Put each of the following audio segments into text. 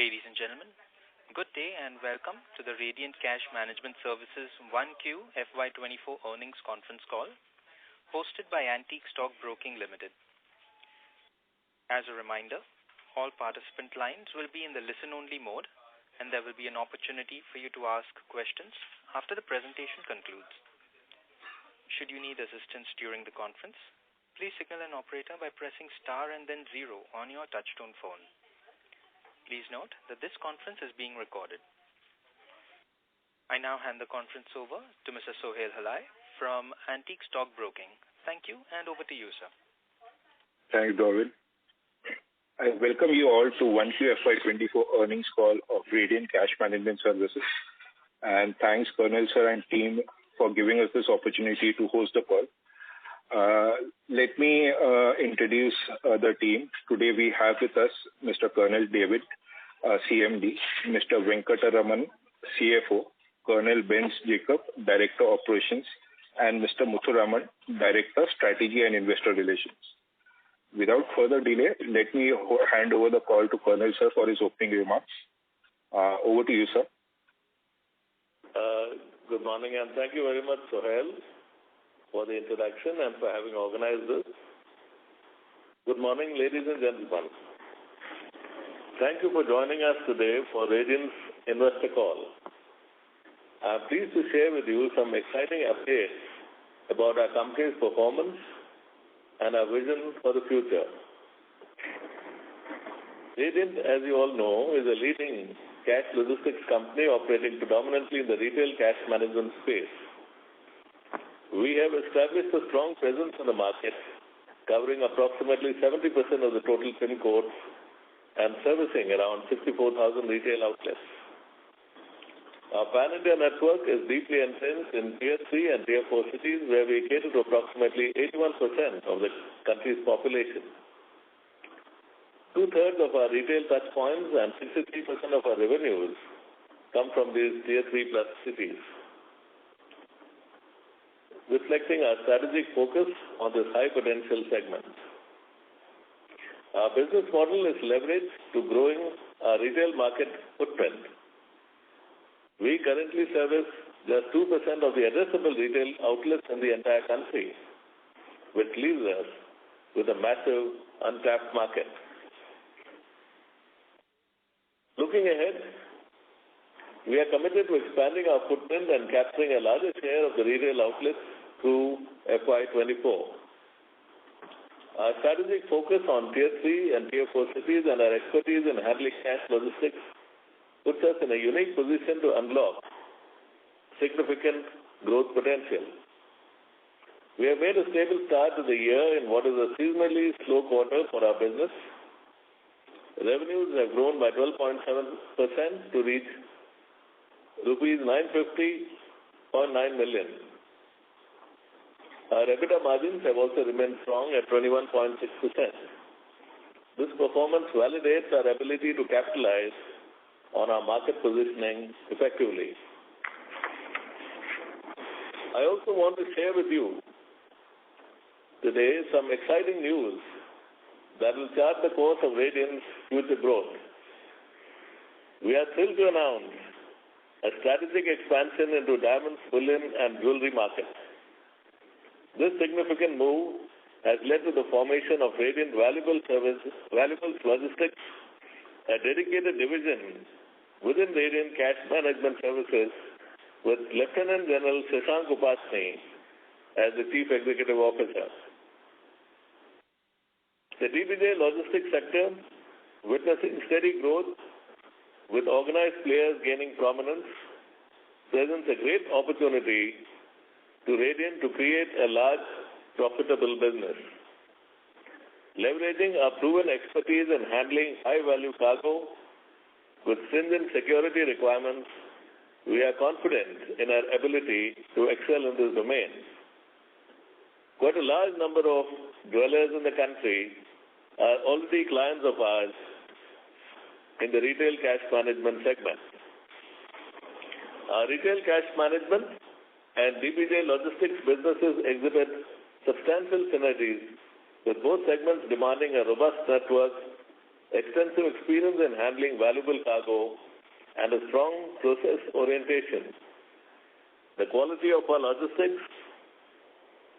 Ladies and gentlemen, good day and welcome to the Radiant Cash Management Services 1Q FY24 earnings conference call hosted by Antique Stock Broking Limited. As a reminder, all participant lines will be in the listen-only mode and there will be an opportunity for you to ask questions after the presentation concludes. Should you need assistance during the conference, please signal an operator by pressing star and then 0 on your touchtone phone. Please note that this conference is being recorded. I now hand the conference over to Mr. Sohail Halai from Antique Stock Broking. Thank you, and over to you, sir. Thanks, Darwin. I welcome you all to 1Q FY24 earnings call of Radiant Cash Management Services. And thanks, Colonel Sir and team, for giving us this opportunity to host the call. Let me introduce the team. Today we have with us Mr. Colonel David, CMD, Mr. Venkataraman, CFO, Colonel Benz Jacob, Director Operations, and Mr. Muthuraman, Director Strategy and Investor Relations. Without further delay, let me hand over the call to Colonel Sir for his opening remarks. Over to you, sir. Good morning, and thank you very much, Sohail, for the introduction and for having organized this. Good morning, ladies and gentlemen. Thank you for joining us today for Radiant's investor call. I'm pleased to share with you some exciting updates about our company's performance and our vision for the future. Radiant, as you all know, is a leading cash logistics company operating predominantly in the retail cash management space. We have established a strong presence in the market, covering approximately 70% of the total PIN codes and servicing around 64,000 retail outlets. Our pan-India network is deeply entrenched in Tier 3 and Tier 4 cities where we cater to approximately 81% of the country's population. Two-thirds of our retail touchpoints and 63% of our revenues come from these Tier 3 plus cities, reflecting our strategic focus on this high-potential segment. Our business model is leveraged to growing our retail market footprint. We currently service just 2% of the addressable retail outlets in the entire country, which leaves us with a massive untapped market. Looking ahead, we are committed to expanding our footprint and capturing a larger share of the retail outlets through FY24. Our strategic focus on Tier 3 and Tier 4 cities and our expertise in handling cash logistics puts us in a unique position to unlock significant growth potential. We have made a stable start to the year in what is a seasonally slow quarter for our business. Revenues have grown by 12.7% to reach rupees 950.9 million. Our EBITDA margins have also remained strong at 21.6%. This performance validates our ability to capitalize on our market positioning effectively. I also want to share with you today some exciting news that will chart the course of Radiant's future growth. We are thrilled to announce a strategic expansion into diamonds, bullion, and jewelry markets. This significant move has led to the formation of Radiant Valuables Logistics, a dedicated division within Radiant Cash Management Services with Lieutenant General Shashank Upasani as the Chief Executive Officer. The DBJ logistics sector, witnessing steady growth with organized players gaining prominence, presents a great opportunity to Radiant to create a large, profitable business. Leveraging our proven expertise in handling high-value cargo with stringent security requirements, we are confident in our ability to excel in this domain. Quite a large number of dwellers in the country are already clients of ours in the retail cash management segment. Our retail cash management and DBJ logistics businesses exhibit substantial synergies, with both segments demanding a robust network extensive experience in handling valuable cargo, and a strong process orientation. The quality of our logistics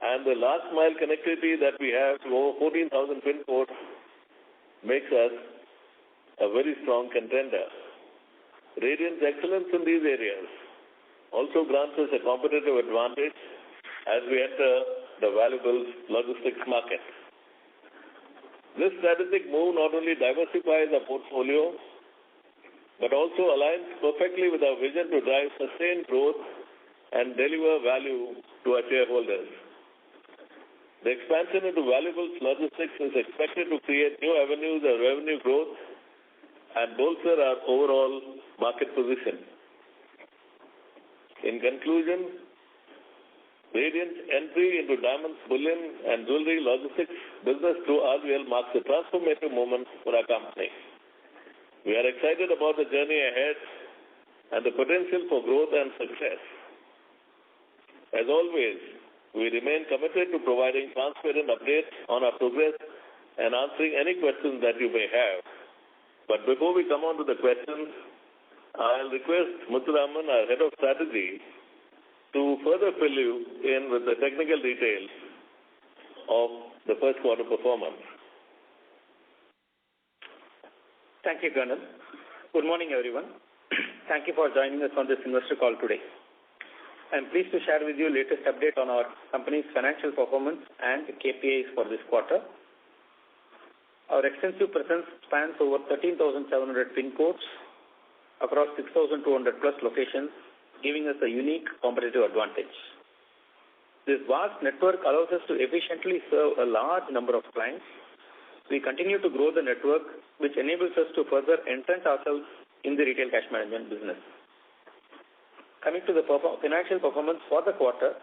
and the last mile connectivity that we have to over 14,000 pin codes makes us a very strong contender. Radiant's excellence in these areas also grants us a competitive advantage as we enter the valuable logistics market. This strategic move not only diversifies our portfolio, but also aligns perfectly with our vision to drive sustained growth and deliver value to our shareholders. The expansion into valuable logistics is expected to create new avenues of revenue growth and bolster our overall market position. In conclusion, Radiant's entry into diamonds, bullion, and jewelry logistics business through RVL marks a transformative moment for our company. We are excited about the journey ahead and the potential for growth and success. As always, we remain committed to providing transparent updates on our progress and answering any questions that you may have. But before we come on to the questions, I'll request Muthuraman, our Head of Strategy, to further fill you in with the technical details of the first quarter performance. Thank you, Colonel. Good morning, everyone. Thank you for joining us on this investor call today. I am pleased to share with you the latest update on our company's financial performance and KPIs for this quarter. Our extensive presence spans over 13,700 pin codes across 6,200 plus locations, giving us a unique competitive advantage. This vast network allows us to efficiently serve a large number of clients. We continue to grow the network, which enables us to further entrench ourselves in the retail cash management business. Coming to the financial performance for the quarter,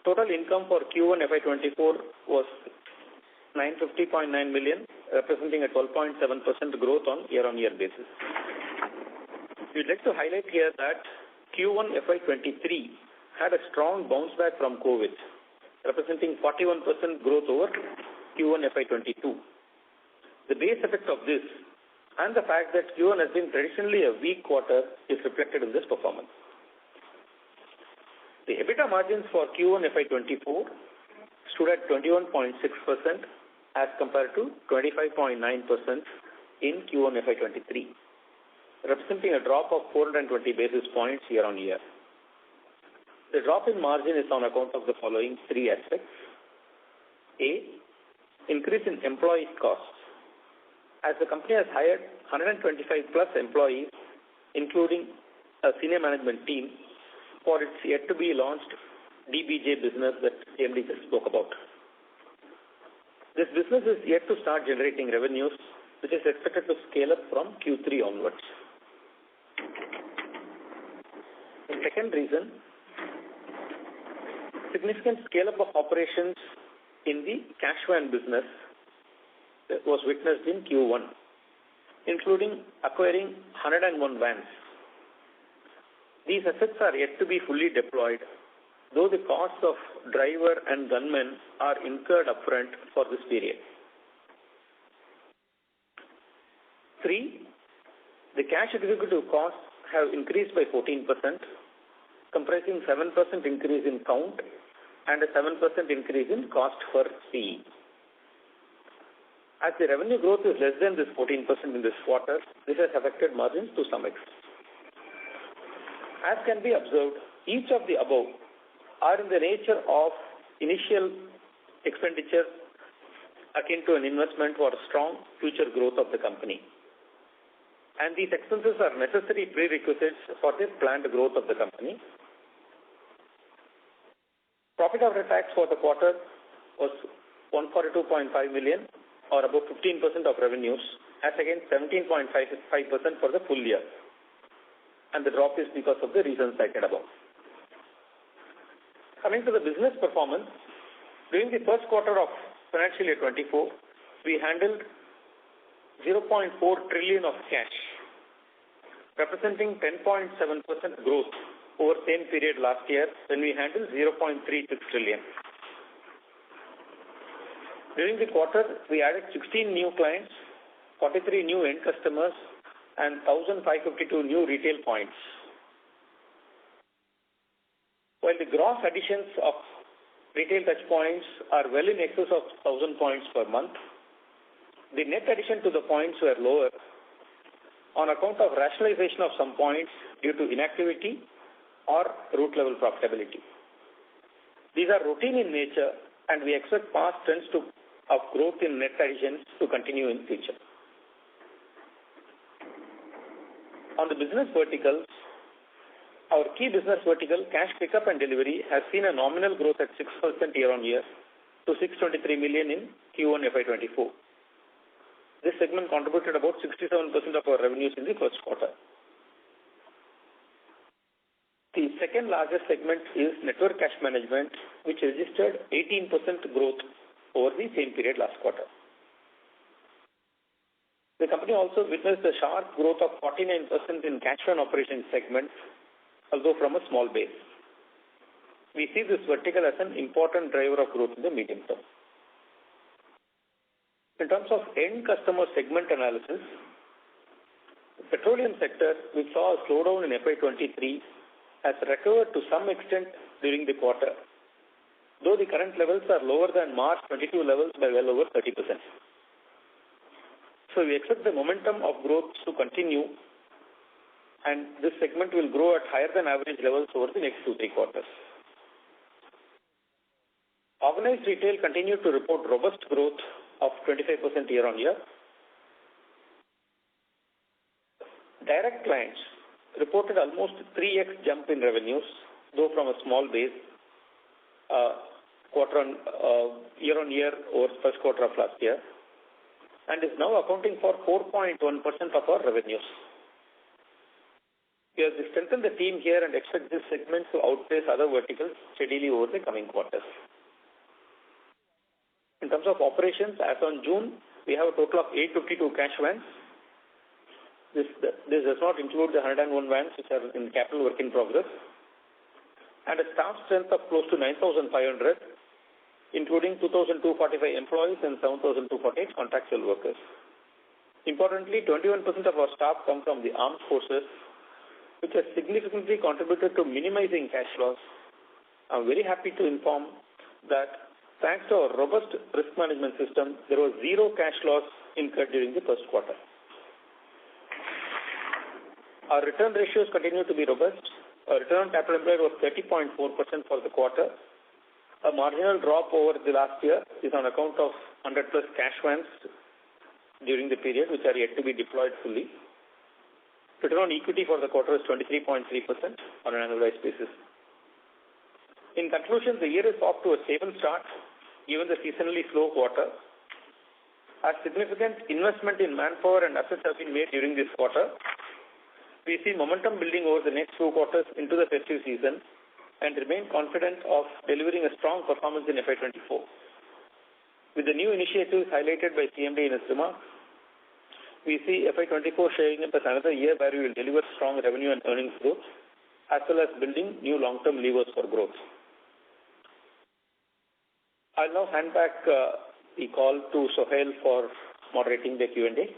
total income for Q1 FY24 was 950.9 million, representing a 12.7% growth on year-on-year basis. We'd like to highlight here that Q1 FY23 had a strong bounce back from COVID, representing 41% growth over Q1 FY22. The base effect of this and the fact that Q1 has been traditionally a weak quarter is reflected in this performance. The EBITDA margins for Q1 FY24 stood at 21.6% as compared to 25.9% in Q1 FY23, representing a drop of 420 basis points year-on-year. The drop in margin is on account of the following three aspects. A, increase in employee costs. As the company has hired 125 plus employees, including a senior management team, for its yet to be launched DBJ business that MD just spoke about. This business is yet to start generating revenues, which is expected to scale up from Q3 onwards. The second reason, significant scale-up of operations in the cash van business that was witnessed in Q1, including acquiring 101 vans. These assets are yet to be fully deployed, though the costs of driver and gunmen are incurred upfront for this period. 3, the cash executive costs have increased by 14%, comprising 7% increase in count and a 7% increase in cost per CE. As the revenue growth is less than this 14% in this quarter, this has affected margins to some extent. As can be observed, each of the above are in the nature of initial expenditure akin to an investment for strong future growth of the company. And these expenses are necessary prerequisites for the planned growth of the company. Profit after tax for the quarter was 142.5 million, or about 15% of revenues, as against 17.55% for the full year. And the drop is because of the reasons cited above. Coming to the business performance, during the first quarter of financial year 24, we handled 0.4 trillion of cash, representing 10.7% growth over same period last year when we handled 0.36 trillion. During the quarter, we added 16 new clients, 43 new end customers, and 1,552 new retail points. While the gross additions of retail touch points are well in excess of 1,000 points per month, the net addition to the points were lower on account of rationalization of some points due to inactivity or route level profitability. These are routine in nature, and we expect past trends of growth in net additions to continue in future. On the business verticals, our key business vertical, cash pickup and delivery, has seen a nominal growth at 6% year-on-year to 623 million in Q1 FY24. This segment contributed about 67% of our revenues in the first quarter. The second largest segment is network cash management, which registered 18% growth over the same period last quarter. The company also witnessed a sharp growth of 49% in cash run operations segment, although from a small base. We see this vertical as an important driver of growth in the medium term. In terms of end customer segment analysis, the petroleum sector, which saw a slowdown in FY23, has recovered to some extent during the quarter, though the current levels are lower than March 22 levels by well over 30%. So we expect the momentum of growth to continue, and this segment will grow at higher than average levels over the next 2-3 quarters. Organized retail continued to report robust growth of 25% year-on-year. Direct clients reported almost 3x jump in revenues, though from a small base, year-on-year over first quarter of last year, and is now accounting for 4.1% of our revenues. We have strengthened the team here and expect this segment to outpace other verticals steadily over the coming quarters. In terms of operations, as on June, we have a total of 852 cash vans. This does not include the 101 vans which are in capital work in progress, and a staff strength of close to 9,500, including 2,245 employees and 7,248 contractual workers. Importantly, 21% of our staff come from the armed forces, which has significantly contributed to minimizing cash loss. I'm very happy to inform that thanks to our robust risk management system, there was zero cash loss incurred during the first quarter. Our return ratios continue to be robust. Our return on capital employed was 30.4% for the quarter. A marginal drop over the last year is on account of 100 plus cash vans during the period, which are yet to be deployed fully. Return on equity for the quarter is 23.3% on an annualized basis. In conclusion, the year is off to a stable start, given the seasonally slow quarter. As significant investment in manpower and assets have been made during this quarter, we see momentum building over the next 2 quarters into the festive season and remain confident of delivering a strong performance in FY24. With the new initiatives highlighted by CMD in his remarks, we see FY24 showing up as another year where we will deliver strong revenue and earnings growth, as well as building new long-term levers for growth. I'll now hand back the call to Sohail for moderating the Q&A.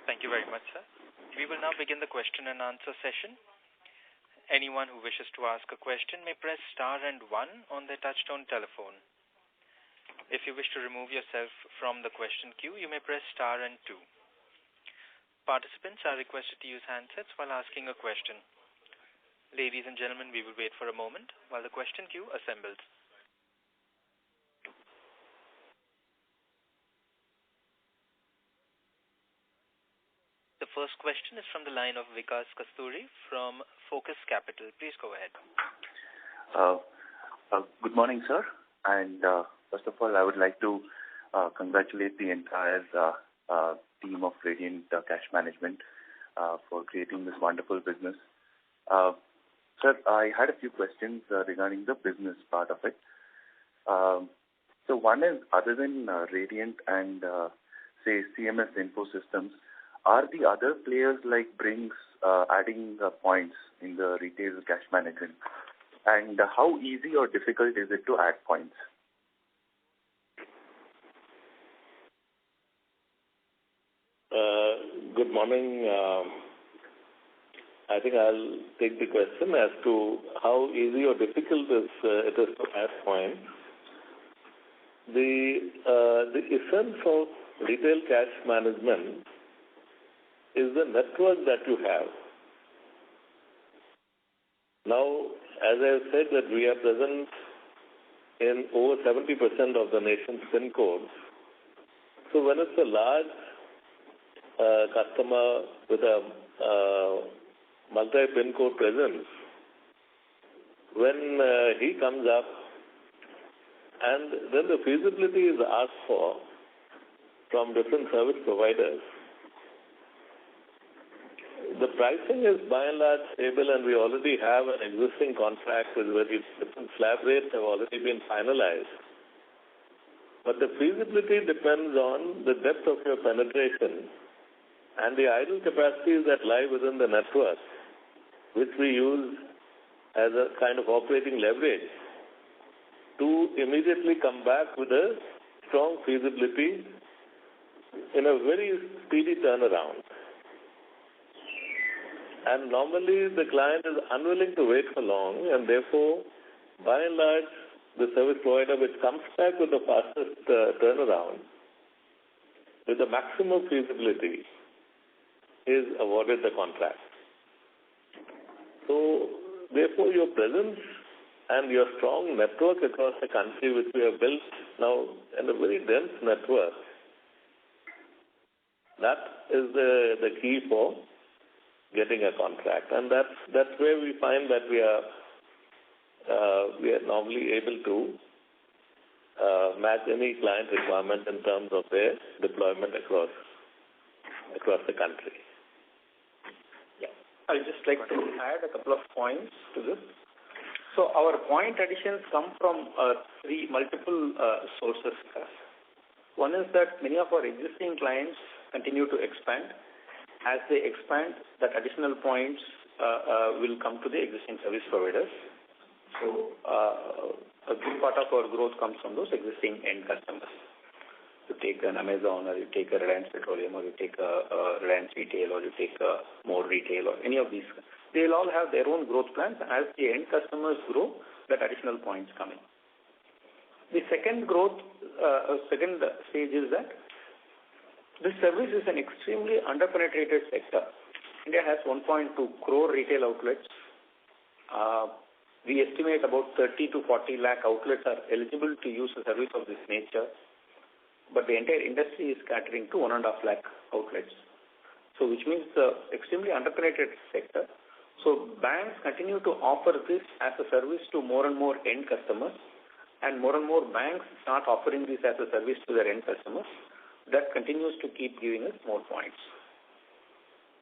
Thank you very much, sir. We will now begin the question and answer session. Anyone who wishes to ask a question may press star and 1 on their touchtone telephone. If you wish to remove yourself from the question queue, you may press star and 2. Participants are requested to use handsets while asking a question. Ladies and gentlemen, we will wait for a moment while the question queue assembles. The first question is from the line of Vikas Kasturi from Focus Capital. Please go ahead. Good morning, sir. And first of all, I would like to congratulate the entire team of Radiant Cash Management for creating this wonderful business. Sir, I had a few questions regarding the business part of it. So one is, other than Radiant and, say, CMS Info Systems, are the other players like Brinks adding points in the retail cash management? And how easy or difficult is it to add points? Good morning. I think I'll take the question as to how easy or difficult it is to add points. The essence of retail cash management is the network that you have. Now, as I have said that we are present in over 70% of the nation's PIN codes. So when it's a large customer with a multi-PIN code presence, when he comes up and then the feasibility is asked for from different service providers, the pricing is by and large stable, and we already have an existing contract with very different slab rates have already been finalized. But the feasibility depends on the depth of your penetration and the idle capacities that lie within the network, which we use as a kind of operating leverage to immediately come back with a strong feasibility in a very speedy turnaround. And normally the client is unwilling to wait for long, and therefore, by and large, the service provider which comes back with the fastest turnaround, with the maximum feasibility, is awarded the contract. So, therefore, your presence and your strong network across the country, which we have built now in a very dense network, that is the key for getting a contract, and that's where we find that we are normally able to match any client requirement in terms of their deployment across the country. Yeah, I'd just like to add a couple of points to this. So our point additions come from three multiple sources. One is that many of our existing clients continue to expand. As they expand, that additional points will come to the existing service providers. So a good part of our growth comes from those existing end customers. You take an Amazon, or you take a Reliance Petroleum, or you take a Reliance Retail, or you take a More Retail, or any of these. They'll all have their own growth plans. As the end customers grow, that additional points come in. The second stage is that this service is an extremely underpenetrated sector. India has 1.2 crore retail outlets. We estimate about 30 to 40 lakh outlets are eligible to use a service of this nature, but the entire industry is catering to 1.5 lakh outlets. So which means the extremely underpenetrated sector. So banks continue to offer this as a service to more and more end customers, and more banks start offering this as a service to their end customers. That continues to keep giving us more points.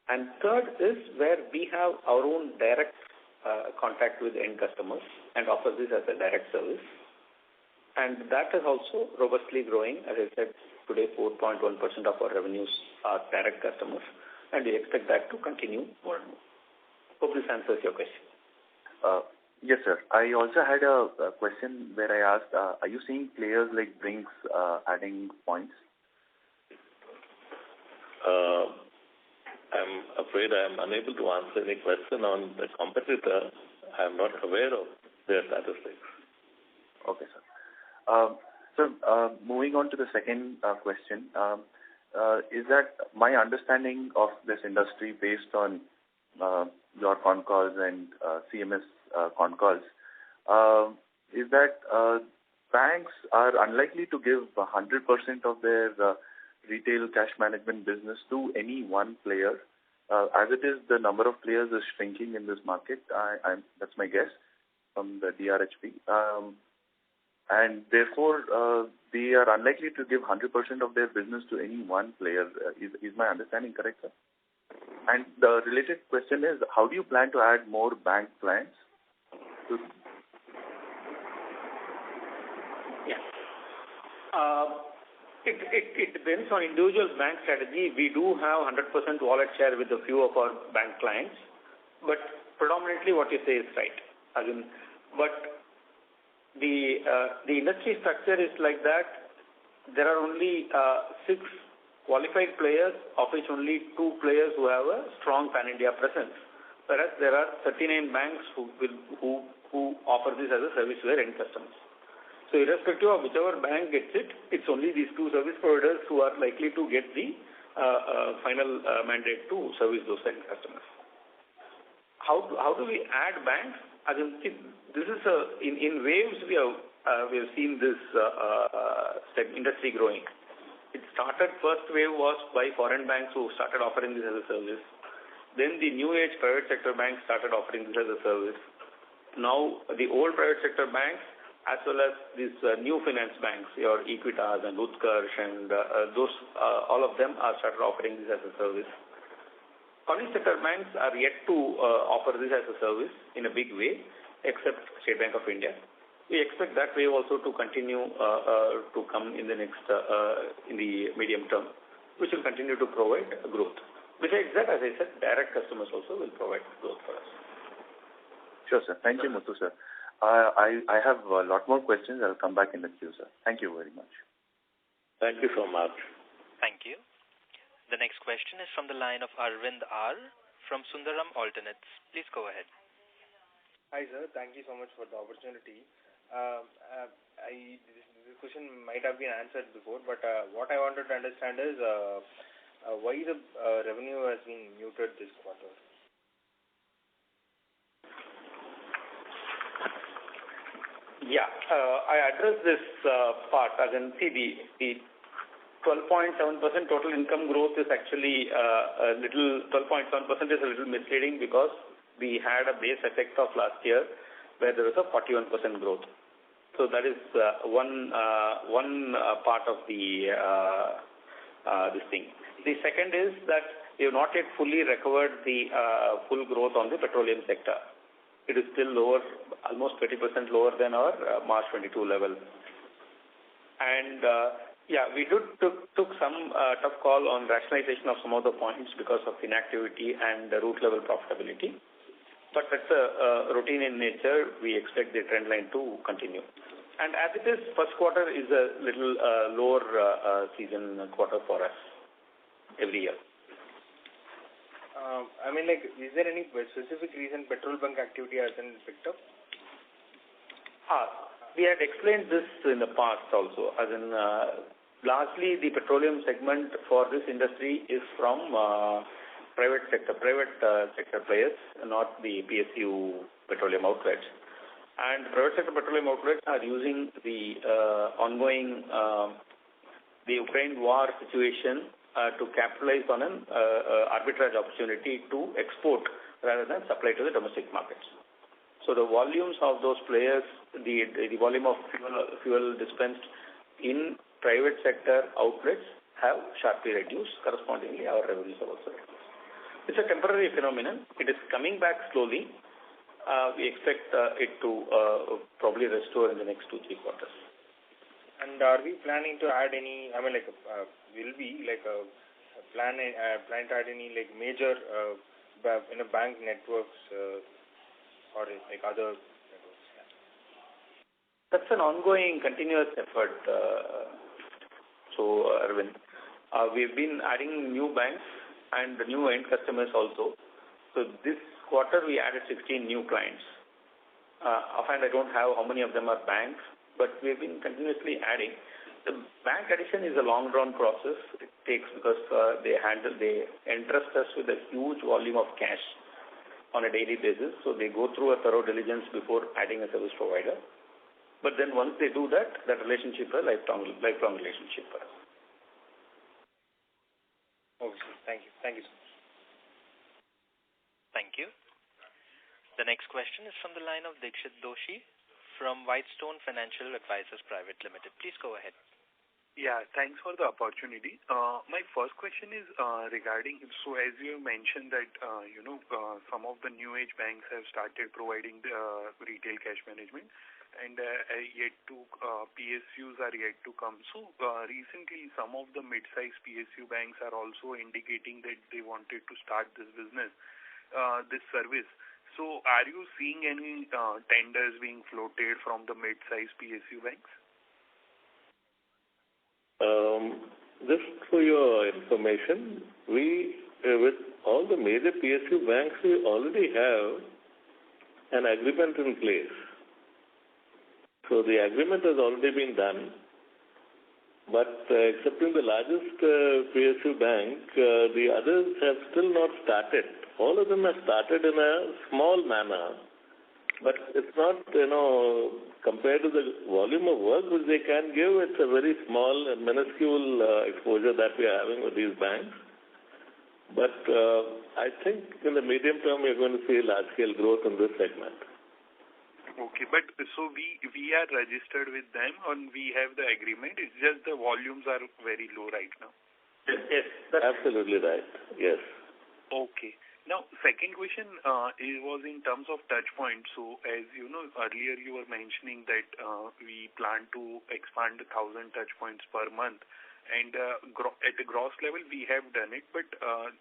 And third is where we have our own direct contact with end customers and offer this as a direct service. And that is also robustly growing. As I said, today 4.1% of our revenues are direct customers, and we expect that to continue more and more. Hope this answers your question. Yes, sir. I also had a question where I asked, are you seeing players like Brinks adding points? I'm afraid I am unable to answer any question on the competitor. I am not aware of their statistics. Okay, sir. So, moving on to the second question, is that my understanding of this industry based on your Concalls and CMS Concalls is that banks are unlikely to give 100% of their retail cash management business to any one player. As it is, the number of players is shrinking in this market. That's my guess from the DRHP. And therefore, they are unlikely to give 100% of their business to any one player. Is my understanding correct, sir? And the related question is, how do you plan to add more bank clients? It depends on individual bank strategy. We do have 100% wallet share with a few of our bank clients, but predominantly what you say is right. But the industry structure is like that. There are only 6 qualified players, of which only 2 players who have a strong pan-India presence. Whereas there are 39 banks who offer this as a service to their end customers. So irrespective of whichever bank gets it, it's only these 2 service providers who are likely to get the final mandate to service those end customers. How do we add banks? As in, this is in waves. We have seen this industry growing. It started, first wave was by foreign banks who started offering this as a service. Then the new age private sector banks started offering this as a service. Now the old private sector banks as well as these new finance banks, your Equitas and Utkarsh and those, all of them are started offering this as a service. Public sector banks are yet to offer this as a service in a big way, except State Bank of India. We expect that wave also to continue to come in the next, in the medium term, which will continue to provide growth. Besides that, as I said, direct customers also will provide growth for us. Sure, sir. Thank you, Muthu, sir. I have a lot more questions. I'll come back in the queue, sir. Thank you very much. Thank you so much. Thank you. The next question is from the line of Arvind R. from Sundaram Alternates. Please go ahead. Hi, sir. Thank you so much for the opportunity. This question might have been answered before, but what I wanted to understand is why the revenue has been muted this quarter. Yeah, I addressed this part. As in, see, the 12.7% total income growth is actually 12.7% is a little misleading because we had a base effect of last year where there was a 41% growth. So that is one part of the this thing. The second is that we have not yet fully recovered the full growth on the petroleum sector. It is still lower, almost 20% lower than our March 22 level. And yeah, we took some tough call on rationalization of some of the points because of inactivity and the route level profitability. But that's a routine in nature. We expect the trend line to continue. And as it is, first quarter is a little lower season quarter for us every year. I mean, like, is there any specific reason petrol bunk activity hasn't picked up? We had explained this in the past also. As in, largely the petroleum segment for this industry is from private sector players, not the PSU petroleum outlets. And private sector petroleum outlets are using the ongoing the Ukraine war situation to capitalize on an arbitrage opportunity to export rather than supply to the domestic markets. So the volumes of those players, the volume of fuel dispensed in private sector outlets have sharply reduced. Correspondingly, our revenues have also reduced. It's a temporary phenomenon. It is coming back slowly. We expect it to probably restore in the next 2-3 quarters. And are we planning to add any? I mean, like, will we like plan to add any like major bank networks or like other networks? Yeah. That's an ongoing, continuous effort. So, Arvind, we've been adding new banks and the new end customers also. So this quarter we added 16 new clients. Offhand, I don't have how many of them are banks, but we've been continuously adding. The bank addition is a long-drawn process. It takes because they entrust us with a huge volume of cash on a daily basis. So they go through a thorough diligence before adding a service provider. But then once they do that, that relationship is a lifelong relationship for us. Okay, thank you. Thank you so much. Thank you. The next question is from the line of Dixit Doshi from Whitestone Financial Advisors Private Limited. Please go ahead. Yeah, thanks for the opportunity. My first question is regarding, so as you mentioned that, some of the new age banks have started providing the retail cash management and PSUs are yet to come. So recently some of the mid-sized PSU banks are also indicating that they wanted to start this business, this service. So are you seeing any tenders being floated from the mid-sized PSU banks? Just for your information, we, with all the major PSU banks, we already have an agreement in place. So the agreement has already been done. But excepting the largest PSU bank, the others have still not started. All of them have started in a small manner. But it's not, compared to the volume of work which they can give, it's a very small and minuscule exposure that we are having with these banks. But I think in the medium term, we're going to see large-scale growth in this segment. Okay, but so we are registered with them and we have the agreement. It's just the volumes are very low right now. Yes, that's absolutely right. Yes. Okay. Now, second question was in terms of touch points. So, as you know, earlier you were mentioning that we plan to expand 1,000 touch points per month. And at the gross level, we have done it, but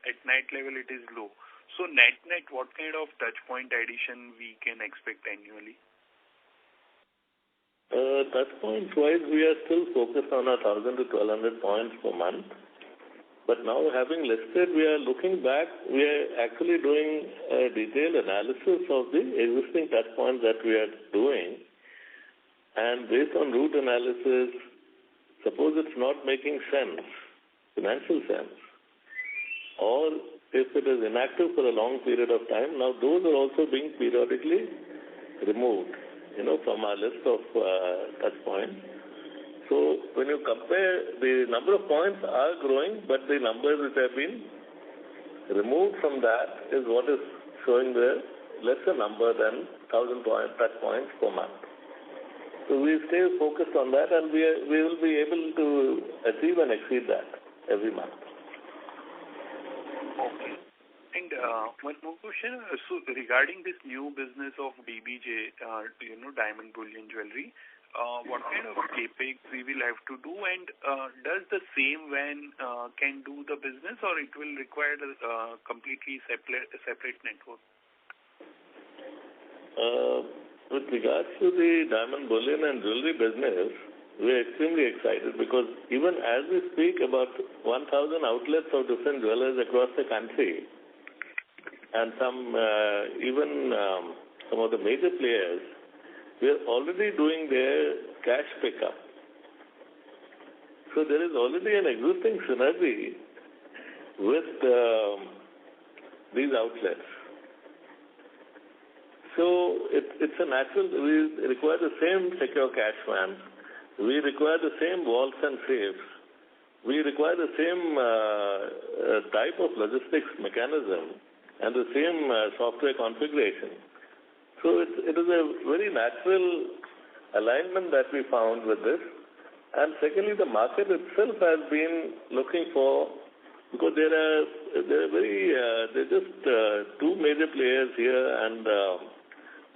at net level, it is low. So, net, what kind of touch point addition we can expect annually? Touch points wise, we are still focused on 1,000 to 1,200 points per month. But now, having listed, we are looking back. We are actually doing a detailed analysis of the existing touch points that we are doing. And based on route analysis, suppose it's not making sense, financial sense, or if it is inactive for a long period of time, now those are also being periodically removed, from our list of touch points. So when you compare, the number of points are growing, but the numbers which have been removed from that is what is showing the lesser number than 1,000 touch points per month. So we stay focused on that, and we will be able to achieve and exceed that every month. Okay. And one more question. So regarding this new business of DBJ, diamond bullion jewelry, what kind of capex we will have to do, and does the same van can do the business, or it will require a completely separate network? With regards to the diamond bullion and jewelry business, we are extremely excited because even as we speak, about 1,000 outlets of different jewelers across the country, and some of the major players, we are already doing their cash pickup. So there is already an existing synergy with these outlets. So it's a natural, we require the same secure cash vans, we require the same vaults and safes, we require the same type of logistics mechanism and the same software configuration. So it is a very natural alignment that we found with this. And secondly, the market itself has been looking for, because there are just two major players here, and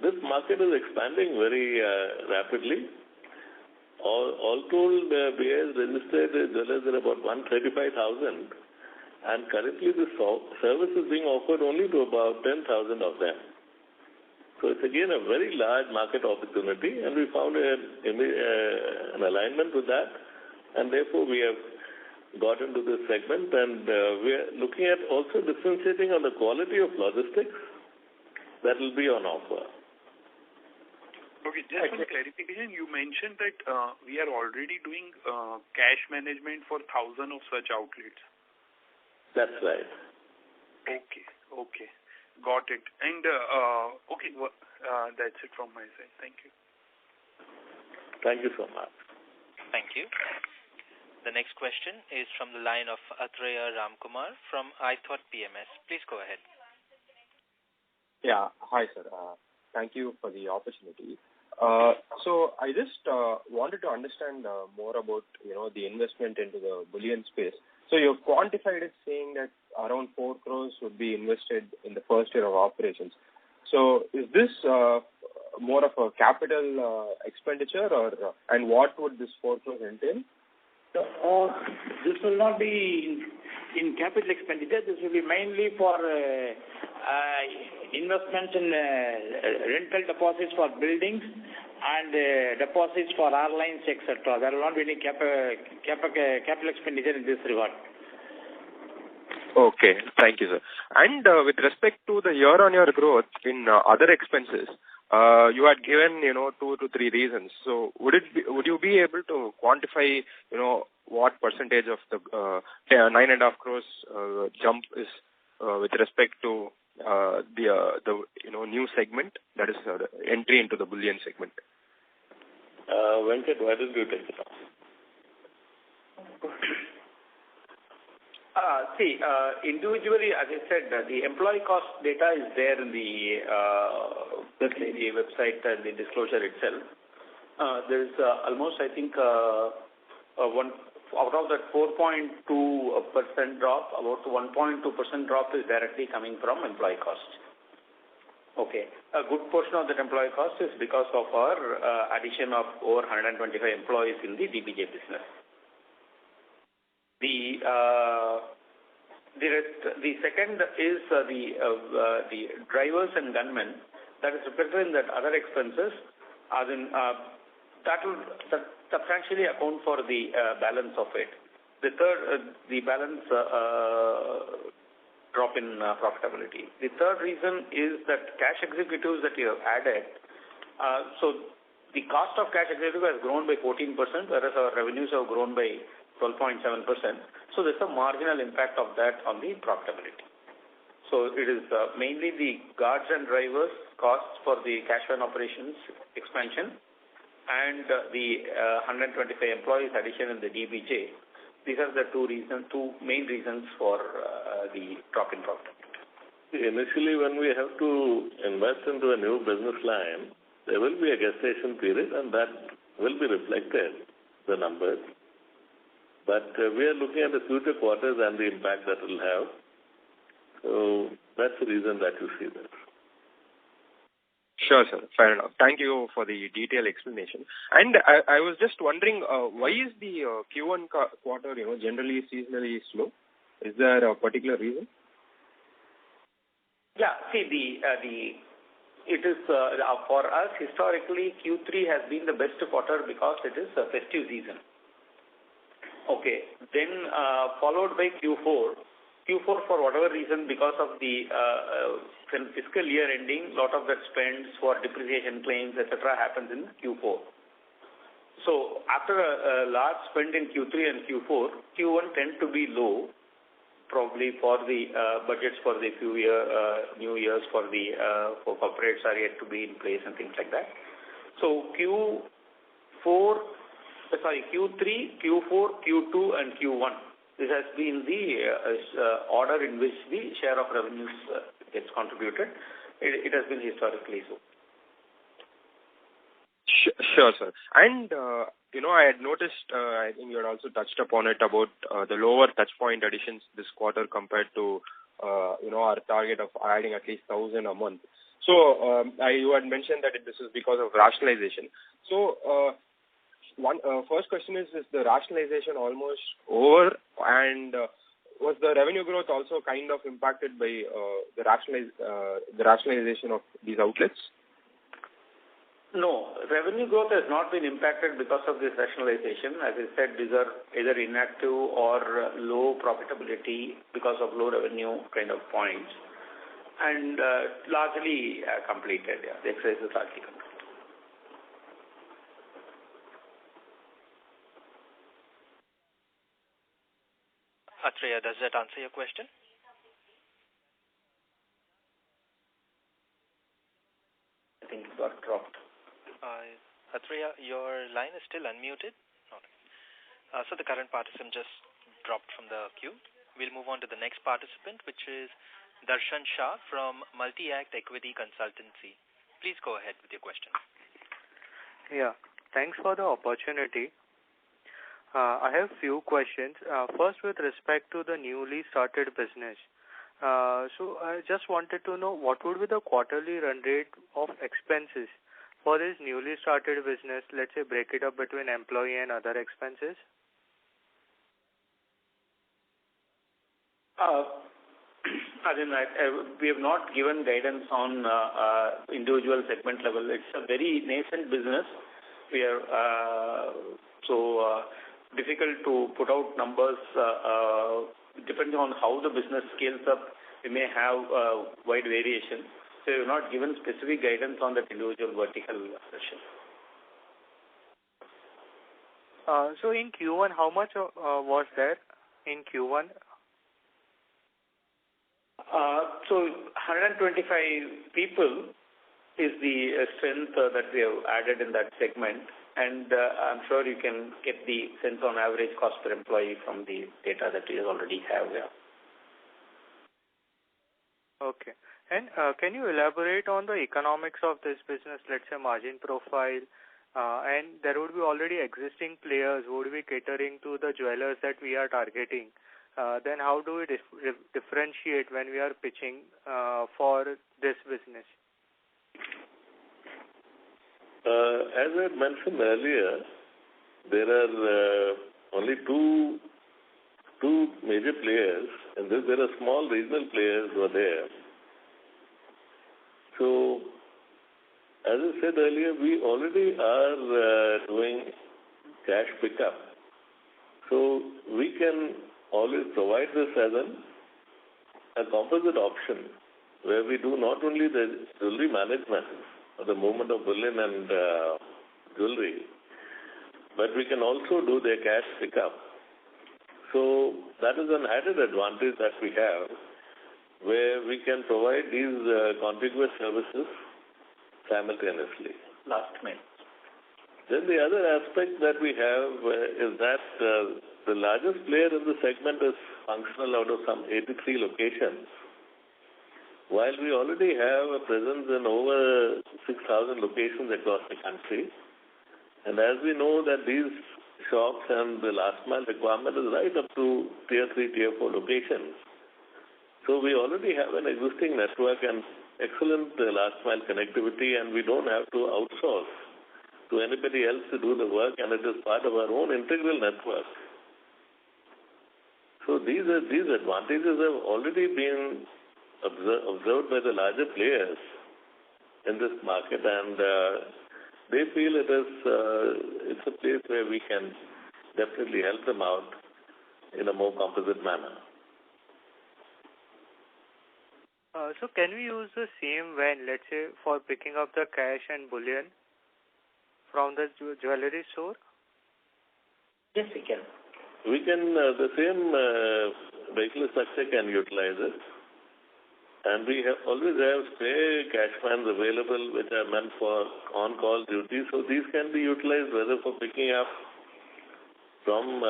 this market is expanding very rapidly. All told, BIS registered jewelers are about 135,000, and currently this service is being offered only to about 10,000 of them. So it's again a very large market opportunity, and we found an alignment with that, and therefore we have got into this segment, and we are looking at also differentiating on the quality of logistics that will be on offer. Okay, just for clarification, you mentioned that we are already doing cash management for 1,000 of such outlets. That's right. Okay. Got it. And, that's it from my side. Thank you. Thank you so much. Thank you. The next question is from the line of Atreya Ramkumar from iThought PMS. Please go ahead. Yeah. Hi, sir. Thank you for the opportunity. So I just wanted to understand more about, the investment into the bullion space. So you quantified it saying that around 4 crores would be invested in the first year of operations. So is this more of a capital expenditure, and what would this 4 crores entail? This will not be in capital expenditure. This will be mainly for investments in rental deposits for buildings and deposits for airlines, etc. There will not be any capital expenditure in this regard. Okay. Thank you, sir. And with respect to the year-on-year growth in other expenses, you had given, 2 to 3 reasons. So would you be able to quantify, what percentage of the 9.5 crores jump is with respect to the new segment, that is the entry into the bullion segment? Venkat, why don't you take it up? Individually, as I said, the employee cost data is there in the website and the disclosure itself. There is almost, I think, one out of that 4.2% drop, about 1.2% drop is directly coming from employee cost. Okay. A good portion of that employee cost is because of our addition of over 125 employees in the DBJ business. The second is the drivers and gunmen that is reflected in that other expenses. That will substantially account for the balance of it. The third, the balance drop in profitability. The third reason is that cash executives that you have added. So the cost of cash executive has grown by 14%, whereas our revenues have grown by 12.7%. So there's a marginal impact of that on the profitability. So it is mainly the guards and drivers costs for the cash van operations expansion and the 125 employees addition in the DBJ. These are the two main reasons for the drop in profitability. Initially, when we have to invest into a new business line, there will be a gestation period, and that will be reflected, the numbers. But we are looking at the future quarters and the impact that will have. So that's the reason that you see this. Sure, sir. Fair enough. Thank you for the detailed explanation. And I was just wondering, why is the Q1 quarter, generally seasonally slow? Is there a particular reason? Yeah. See, it is for us historically Q3 has been the best quarter because it is a festive season. Okay. Then followed by Q4. Q4 for whatever reason because of the fiscal year ending, lot of that spends for depreciation claims, etc. happens in Q4. So after a large spend in Q3 and Q4, Q1 tend to be low, probably for the budgets for the new years for corporates are yet to be in place and things like that. So Q3, Q4, Q2, and Q1. This has been the order in which the share of revenues gets contributed. It has been historically so. Sure, sir. And, I had noticed, I think you had also touched upon it about the lower touchpoint additions this quarter compared to, our target of adding at least 1,000 a month. So, you had mentioned that this is because of rationalization. So, first question is the rationalization almost over, and was the revenue growth also kind of impacted by the rationalization of these outlets? No, revenue growth has not been impacted because of this rationalization. As I said, these are either inactive or low profitability because of low revenue kind of points, and largely completed. Yeah, the exercise is largely completed. Atreya, does that answer your question? I think it got dropped. Atreya, your line is still unmuted. So the current participant just dropped from the queue. We'll move on to the next participant, which is Darshan Shah from Multi-Act Equity Consultancy. Please go ahead with your question. Yeah, thanks for the opportunity. I have few questions. First, with respect to the newly started business. So I just wanted to know what would be the quarterly run rate of expenses for this newly started business. Let's say break it up between employee and other expenses. We have not given guidance on individual segment level. It's a very nascent business. We are difficult to put out numbers depending on how the business scales up, we may have wide variation. So we have not given specific guidance on that individual vertical session. So in Q1, how much was there in Q1? So 125 people is the strength that we have added in that segment. And I'm sure you can get the sense on average cost per employee from the data that we already have there. Okay. And can you elaborate on the economics of this business, let's say margin profile? And there would be already existing players who would be catering to the jewelers that we are targeting. Then how do we differentiate when we are pitching for this business? As I mentioned earlier, there are only two major players, and there are small regional players who are there. So, as I said earlier, we already are doing cash pickup. So, we can always provide this as a composite option where we do not only the jewelry management or the movement of bullion and jewelry, but we can also do their cash pickup. So that is an added advantage that we have, where we can provide these contiguous services simultaneously. Last minute. Then the other aspect that we have is that the largest player in the segment is functional out of some 83 locations, while we already have a presence in over 6,000 locations across the country. And as we know that these shops and the last mile requirement is right up to tier 3, tier 4 locations. So we already have an existing network and excellent last mile connectivity, and we don't have to outsource to anybody else to do the work, and it is part of our own integral network. So these advantages have already been observed by the larger players in this market, and they feel it's a place where we can definitely help them out in a more composite manner. So can we use the same van, let's say, for picking up the cash and bullion from the jewelry store? Yes, we can. We can, the same vehicle structure can utilize it. And we always have spare cash vans available which are meant for on-call duty. So these can be utilized whether for picking up from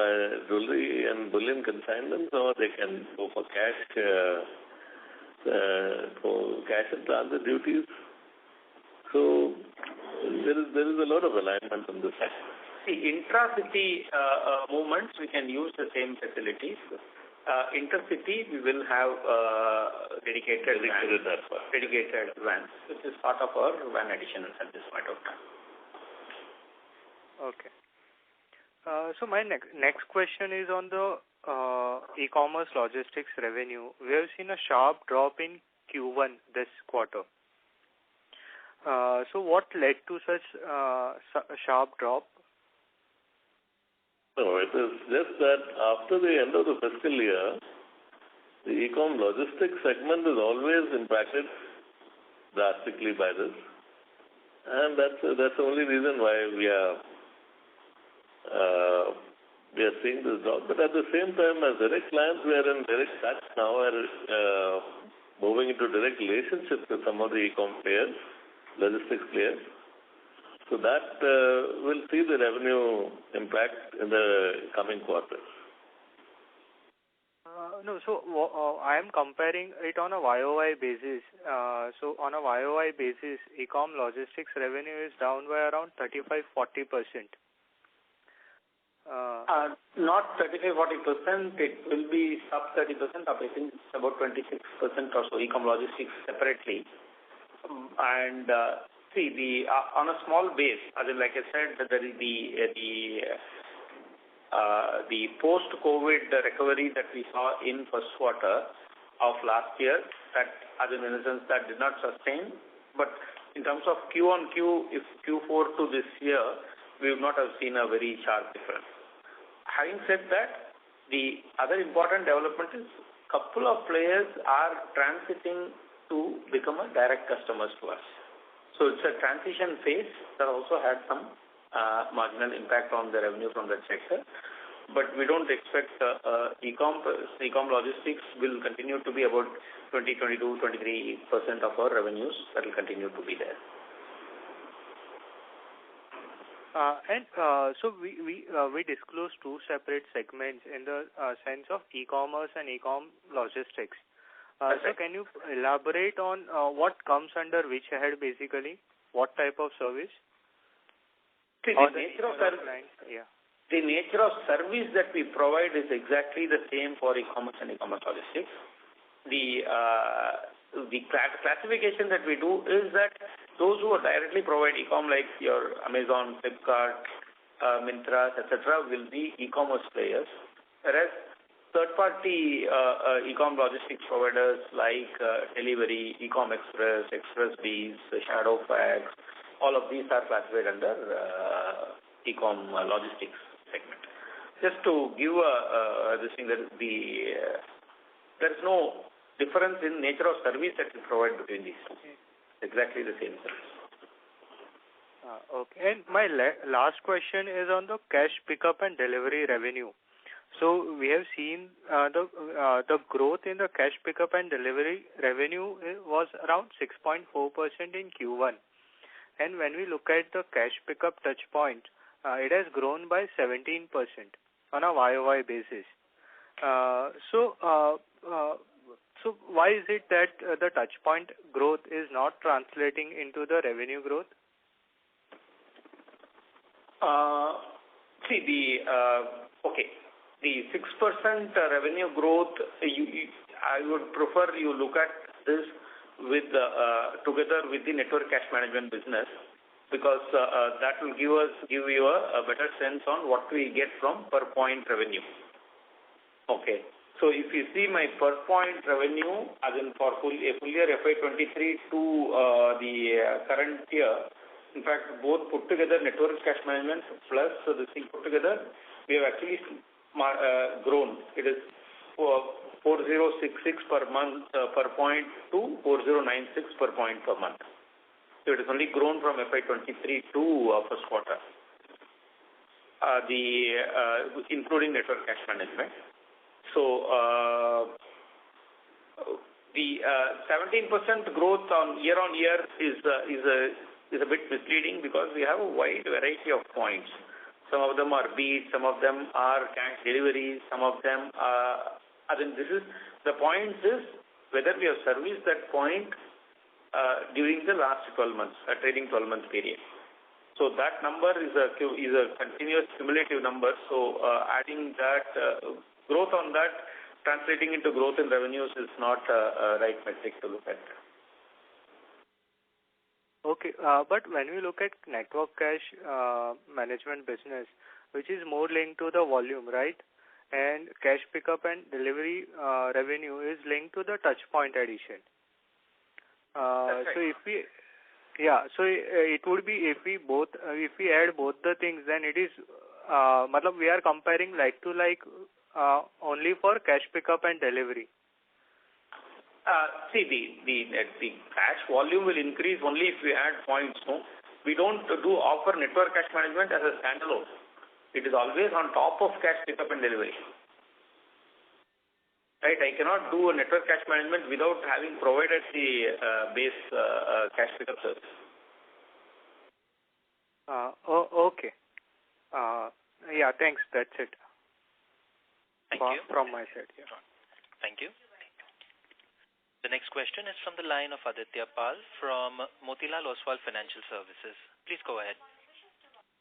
jewelry and bullion consignments, or they can go for cash and transit duties. So there is a lot of alignment on this side. See, intra-city movements, we can use the same facilities. Intercity, we will have dedicated vans, which is part of our van additions at this point of time. Okay. So my next question is on the e-commerce logistics revenue. We have seen a sharp drop in Q1 this quarter. So what led to such a sharp drop? No, it is just that after the end of the fiscal year, the e-com logistics segment is always impacted drastically by this. And that's the only reason why we are seeing this drop. But at the same time, as direct clients, we are in direct touch now, are moving into direct relationships with some of the e-com players, logistics players. So that will see the revenue impact in the coming quarters. No, so I am comparing it on a YOY basis. So on a YOY basis, e-com logistics revenue is down by around 35-40%. Not 35-40%. It will be sub 30%. I think it's about 26% or so e-com logistics separately. And see, on a small base, as in, like I said, there is the post-COVID recovery that we saw in first quarter of last year. That, as in a sense, that did not sustain. But in terms of Q on Q, if Q4 to this year, we would not have seen a very sharp difference. Having said that, The other important development is couple of players are transiting to become a direct customers to us. So it's a transition phase that also had some marginal impact on the revenue from that sector. But we don't expect e-com logistics will continue to be about 20-23% of our revenues. That will continue to be there. So we disclose two separate segments in the sense of e-commerce and e-com logistics. So can you elaborate on what comes under which head basically? What type of service? The nature of service. Yeah. The nature of service that we provide is exactly the same for e-commerce and e-commerce logistics. The classification that we do is that those who directly provide e-com like your Amazon, Flipkart, Myntra, etc. will be e-commerce players, whereas third-party e-com logistics providers like Delivery, E-com Express, Expressbees, Shadowfax, all of these are classified under e-com logistics segment. Just to give this thing that there is no difference in nature of service that we provide between these two. Exactly the same service. Okay. And my last question is on the cash pickup and delivery revenue. So we have seen the growth in the cash pickup and delivery revenue was around 6.4% in Q1. And when we look at the cash pickup touch point, it has grown by 17% on a YOY basis. So why is it that the touch point growth is not translating into the revenue growth? The 6% revenue growth, I would prefer you look at this with together with the network cash management business, because that will give you a better sense on what we get from per point revenue. Okay. So if you see my per point revenue, as in for full year FY23 to the current year, in fact, both put together network cash management plus this thing put together, we have actually grown. It is 4066 per month per point to 4096 per point per month. So it has only grown from FY23 to first quarter, including network cash management. So the 17% growth on year is a bit misleading because we have a wide variety of points. Some of them are beats, some of them are cash deliveries, some of them are. The point is whether we have serviced that point during the last 12 months, a trailing 12-month period. So that number is a continuous cumulative number. So adding that growth on that, translating into growth in revenues is not a right metric to look at. Okay, but when we look at network cash management business, which is more linked to the volume, right? And cash pickup and delivery revenue is linked to the touch point addition. That's right. So if we, so it would be if we add both the things, then it is, we are comparing like to like only for cash pickup and delivery. The cash volume will increase only if we add points. No, we don't offer network cash management as a standalone. It is always on top of cash pickup and delivery. Right? I cannot do a network cash management without having provided the base cash pickup service. Okay. Thanks. That's it. Thank you. From my side. Yeah. Thank you. The next question is from the line of Aditya Pal from Motilal Oswal Financial Services. Please go ahead.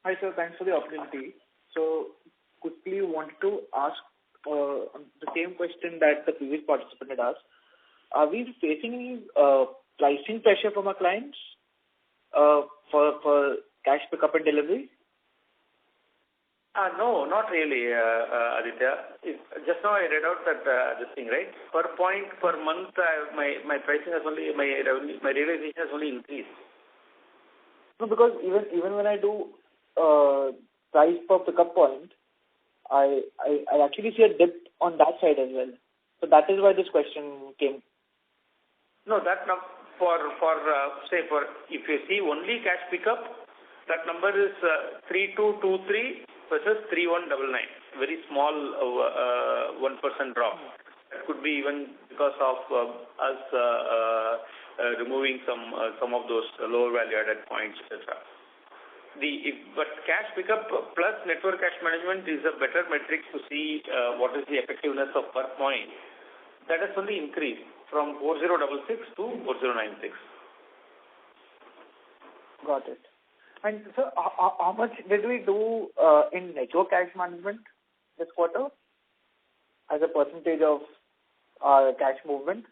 Hi, sir. Thanks for the opportunity. So, quickly wanted to ask the same question that the previous participant had asked. Are we facing any pricing pressure from our clients for cash pickup and delivery? No, not really, Aditya. Just now I read out that this thing, right? Per point per month, my pricing has only my realization has only increased. No, because even when I do price per pickup point, I actually see a dip on that side as well. So that is why this question came. No, that if you see only cash pickup, that number is 3223 versus 3199. Very small 1% drop. That could be even because of us removing some of those lower value added points, etc. But cash pickup plus network cash management is a better metric to see what is the effectiveness of per point. That has only increased from 4066 to 4096. Got it. And so how much did we do in network cash management this quarter as a percentage of our cash movement?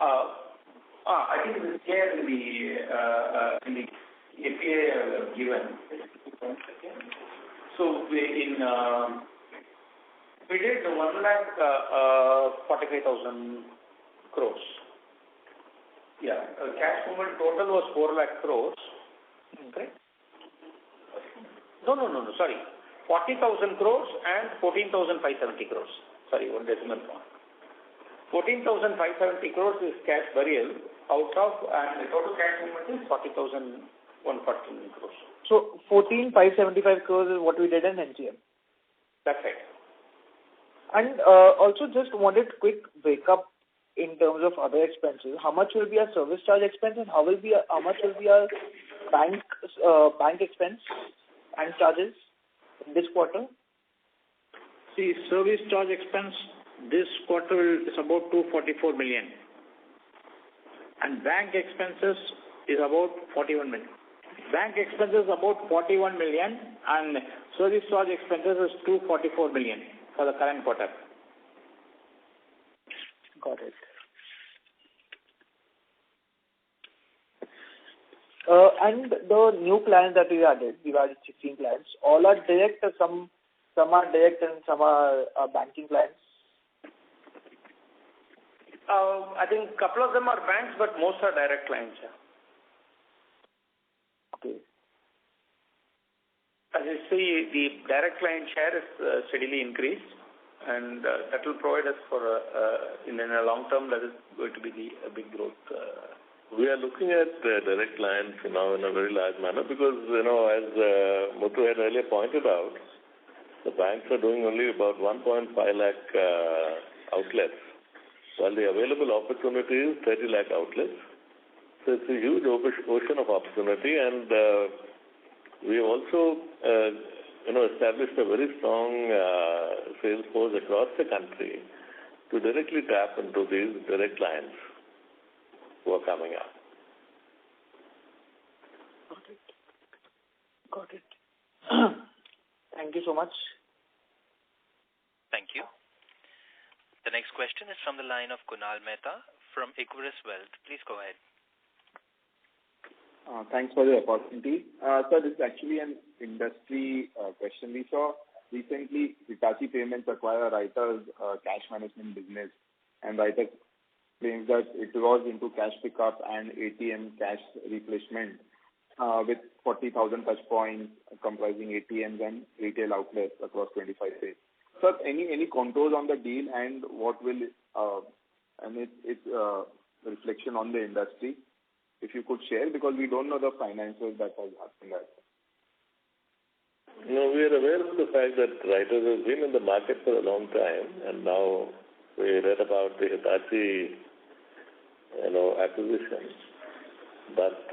I think it is here in the APA given. So we did 1,45,000 crores. Yeah, cash movement total was 4 lakh crores. Okay. No, sorry. 40,000 crores and 14,570 crores. Sorry, one decimal point. 14,570 crores is cash burial out of, and the total cash movement is 40,114 crores. So 14,575 crores is what we did in NCM. That's right. And also just wanted quick breakup in terms of other expenses. How much will be our service charge expense and how much will be our bank expense and charges in this quarter? See, service charge expense this quarter is about 244 million. And bank expenses is about 41 million. Bank expenses about 41 million and service charge expenses is 244 million for the current quarter. Got it. And the new clients that we added 16 clients, all are direct, some are direct and some are banking clients. I think a couple of them are banks, but most are direct clients. Yeah. Okay. As you see, the direct client share is steadily increased, and that will provide us for in a long term. That is going to be a big growth. We are looking at direct clients now in a very large manner because, as Muthu had earlier pointed out, the banks are doing only about 1.5 lakh outlets, while the available opportunity is 30 lakh outlets. So it's a huge ocean of opportunity, and we have also, established a very strong sales force across the country to directly tap into these direct clients who are coming up. Got it. Thank you so much. Thank you. The next question is from the line of Kunal Mehta from Equirus Wealth. Please go ahead. Thanks for the opportunity. Sir, this is actually an industry question. We saw recently Hitachi Payments acquire Writer's cash management business, and Writer claims that it was into cash pickup and ATM cash replacement with 40,000 touch points comprising ATMs and retail outlets across 25 states. Sir, any contours on the deal and what will and its reflection on the industry, if you could share, because we don't know the financials that has happened there. No, we are aware of the fact that Writers has been in the market for a long time, and now we read about the Hitachi, acquisition. But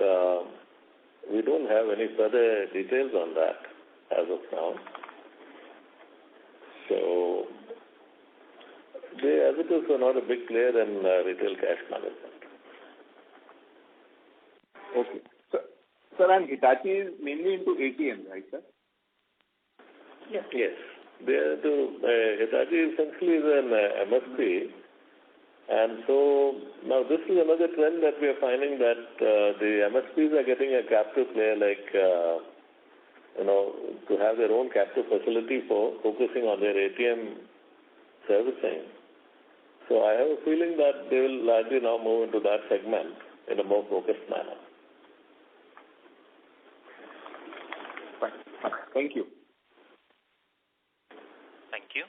we don't have any further details on that as of now. So they, as it is, are not a big player in retail cash management. Okay. Sir, and Hitachi is mainly into ATM, right, sir? Yes. They are Hitachi essentially is an MSP, and so now this is another trend that we are finding, that the MSPs are getting a captive player, like to have their own captive facility for focusing on their ATM servicing. So I have a feeling that they will largely now move into that segment in a more focused manner. Fine. Thank you. Thank you.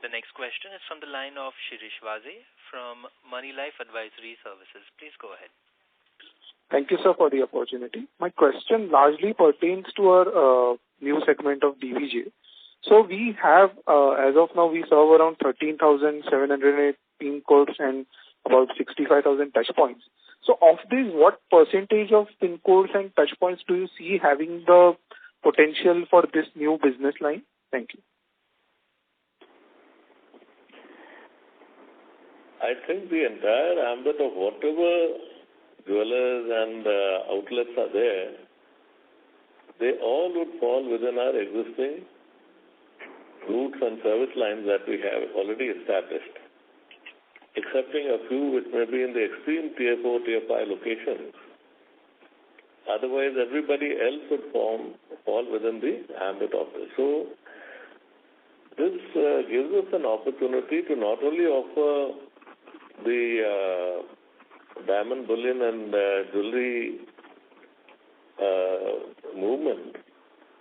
The next question is from the line of Shirish Vaze from Money Life Advisory Services. Please go ahead. Thank you, sir, for the opportunity. My question largely pertains to our new segment of DVJ. So we have, as of now, we serve around 13,708 pin codes and about 65,000 touch points. So of these, what percentage of pin codes and touch points do you see having the potential for this new business line? Thank you. I think the entire ambit of whatever jewelers and outlets are there, they all would fall within our existing routes and service lines that we have already established, excepting a few which may be in the extreme tier 4, tier 5 locations. Otherwise, everybody else would fall within the ambit of this. So, this gives us an opportunity to not only offer the diamond bullion and jewelry movement,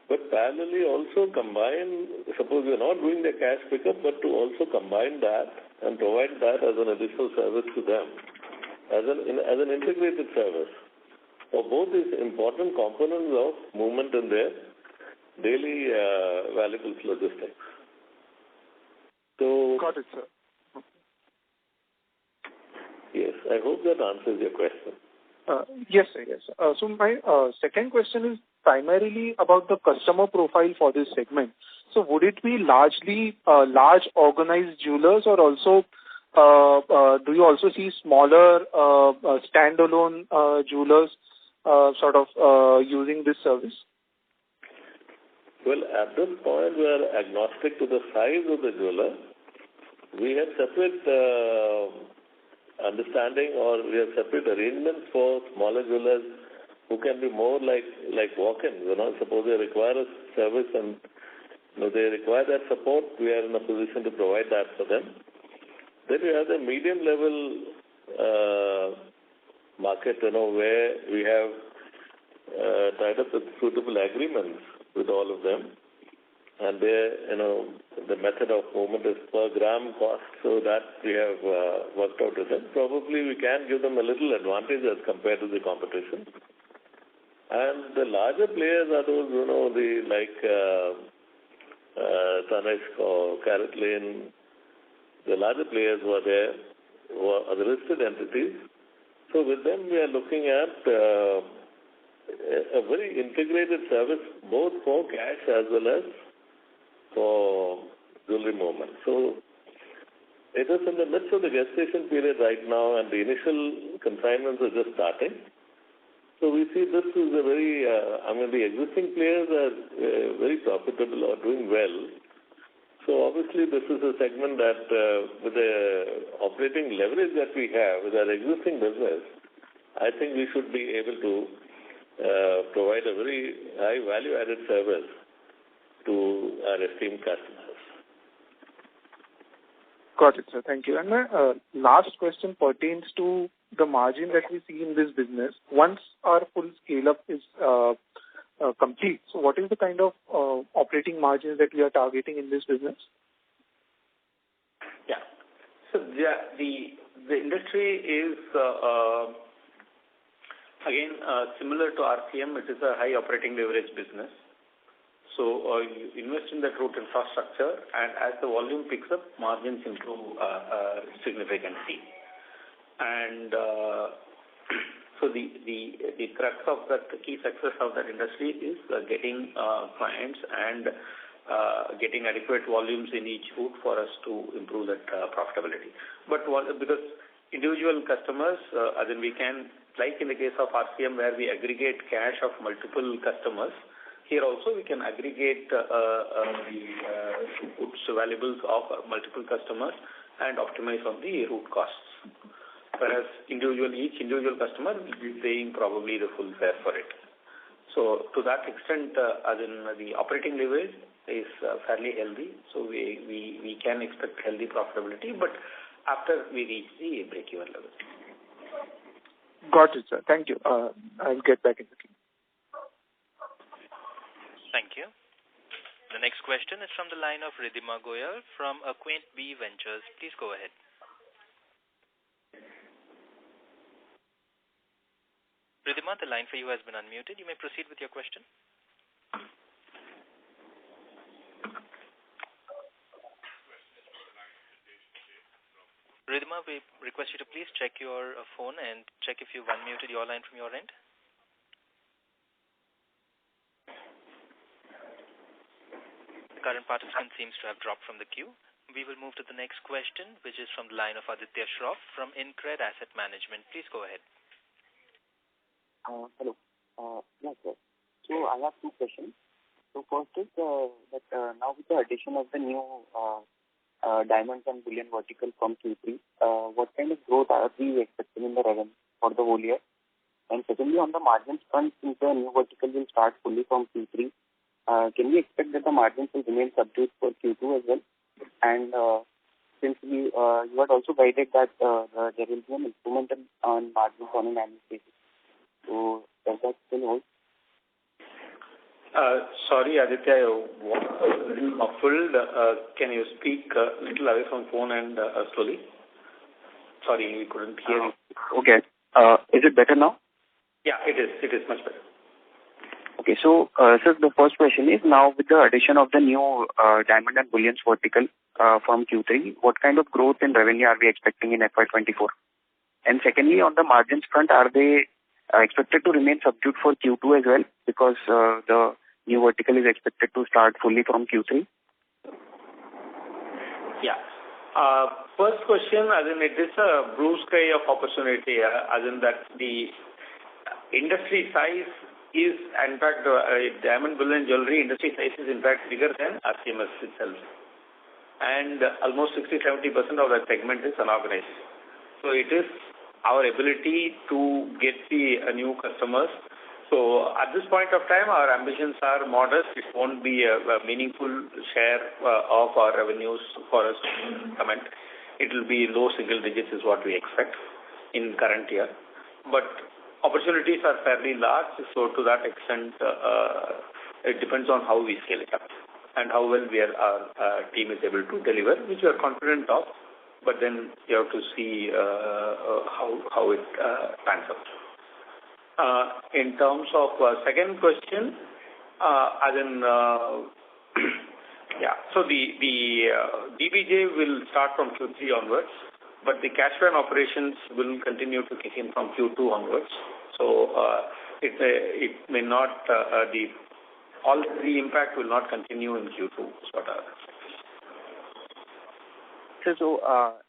but parallelly also combine, suppose we are not doing the cash pickup, but to also combine that and provide that as an additional service to them, as an integrated service for both these important components of movement in their daily valuables logistics. So, got it, sir. Yes, I hope that answers your question. Yes, sir. Yes. So my second question is primarily about the customer profile for this segment. So would it be largely large organized jewelers, or also do you also see smaller standalone jewelers sort of using this service? Well, at this point, we are agnostic to the size of the jeweler. We have separate understanding, or we have separate arrangements for smaller jewelers who can be more like walk-ins. Suppose they require a service and they require that support, we are in a position to provide that for them. Then we have the medium level market, where we have tied up with suitable agreements with all of them. And the method of movement is per gram cost, so that we have worked out with them. Probably we can give them a little advantage as compared to the competition. And the larger players are those, Tanishq or Carrot Lane, the larger players who are there, who are the listed entities. So with them we are looking at a very integrated service, both for cash as well as for jewelry movement. So it is in the midst of the gestation period right now, and the initial consignments are just starting. So we see this is a very, the existing players are very profitable or doing well. So obviously this is a segment that with the operating leverage that we have with our existing business, I think we should be able to provide a very high value-added service to our esteemed customers. Got it, sir. Thank you. And my last question pertains to the margin that we see in this business. Once our full scale-up is complete, so what is the kind of operating margins that we are targeting in this business? Yeah. So the industry is, again, similar to RCM. It is a high operating leverage business. So you invest in that route infrastructure, and as the volume picks up, margins improve significantly. And so the crux of that, the key success of that industry is getting clients and getting adequate volumes in each route for us to improve that profitability. But because individual customers, we can, like in the case of RCM, where we aggregate cash of multiple customers, here also we can aggregate the goods valuables of multiple customers and optimize on the route costs. Whereas each individual customer will be paying probably the full fare for it. So to that extent, the operating leverage is fairly healthy. So we can expect healthy profitability, but after we reach the break-even level. Got it, sir. Thank you. I'll get back in the queue. Thank you. The next question is from the line of Ridhima Goyal from Acquaint B Ventures. Please go ahead. Ridhima, the line for you has been unmuted. You may proceed with your question. Ridhima, we request you to please check your phone and check if you've unmuted your line from your end. The current participant seems to have dropped from the queue. We will move to the next question, which is from the line of Aditya Shroff from InCred Asset Management. Please go ahead. Hello. Yes, sir. So I have two questions. So first is that now with the addition of the new diamonds and bullion vertical from Q3, what kind of growth are we expecting in the revenue for the whole year? And secondly, on the margins front, since the new vertical will start fully from Q3, can we expect that the margins will remain subdued for Q2 as well? And since you had also guided that there will be an improvement on margins on an annual basis. So does that still hold? Sorry, Aditya, your voice is a little muffled. Can you speak a little away from phone and slowly? Sorry, we couldn't hear you. Okay. Is it better now? Yeah, it is. It is much better. Okay, so sir, the first question is now with the addition of the new diamond and bullions vertical from Q3, what kind of growth in revenue are we expecting in FY24? And secondly, on the margins front, are they expected to remain subdued for Q2 as well, because the new vertical is expected to start fully from Q3? Yeah. First question, as in it is a blue sky of opportunity, as in that the industry size is, in fact, diamond bullion jewelry industry size is in fact bigger than RCMS itself. And almost 60-70% of that segment is unorganized. So it is our ability to get the new customers. So at this point of time, our ambitions are modest. It won't be a meaningful share of our revenues for us to comment. It will be low single digits is what we expect in current year. But opportunities are fairly large, so to that extent, it depends on how we scale it up and how well our team is able to deliver, which we are confident of. But then you have to see how it pans out. In terms of second question, as in yeah, so the DBJ will start from Q3 onwards, but the cash run operations will continue to kick in from Q2 onwards. So it may not all the impact will not continue in Q2. Sort of. So,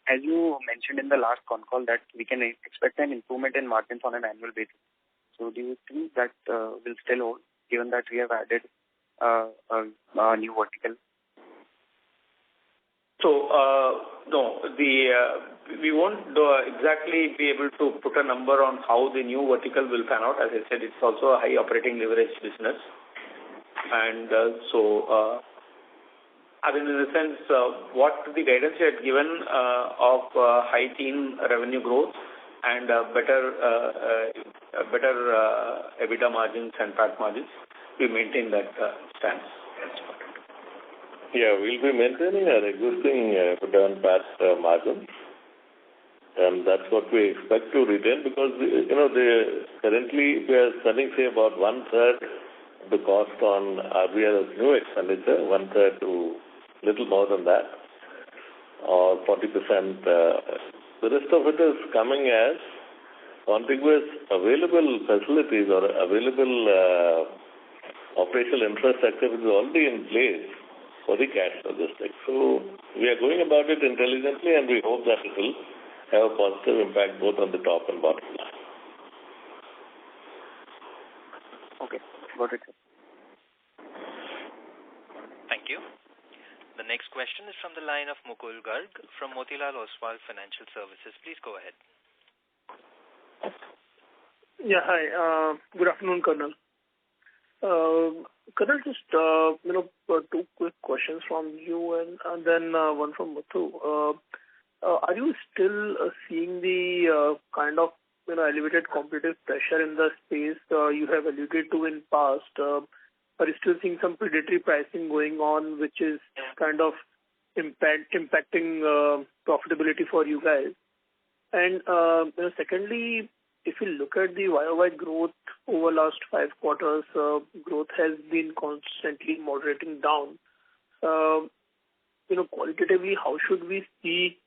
as you mentioned in the last Concall that we can expect an improvement in margins on an annual basis. So, do you think that will still hold, given that we have added a new vertical? So, no, we won't exactly be able to put a number on how the new vertical will pan out. As I said, it's also a high operating leverage business. And so, I mean, in the sense, what the guidance you had given of high teen revenue growth and better EBITDA margins and PAT margins, we maintain that stance. Yeah, we'll be maintaining our existing EBITDA and PAT margins, and that's what we expect to retain because currently we are spending say about 1/3 the cost on RBL's new expenditure, 1/3 to little more than that, or 40%. The rest of it is coming as contiguous available facilities or available operational infrastructure is already in place for the cash logistics. So we are going about it intelligently, and we hope that it will have a positive impact both on the top and bottom line. Okay, got it. Thank you. The next question is from the line of Mukul Garg from Motilal Oswal Financial Services. Please go ahead. Yeah, hi. Good afternoon, Colonel. Colonel, just two quick questions from you and then one from Muthu. Are you still seeing the kind of elevated competitive pressure in the space you have alluded to in past? are you still seeing some predatory pricing going on, which is kind of impacting profitability for you guys? And secondly, if you look at the YOY growth over last 5 quarters, growth has been constantly moderating down. Qualitatively, how should we see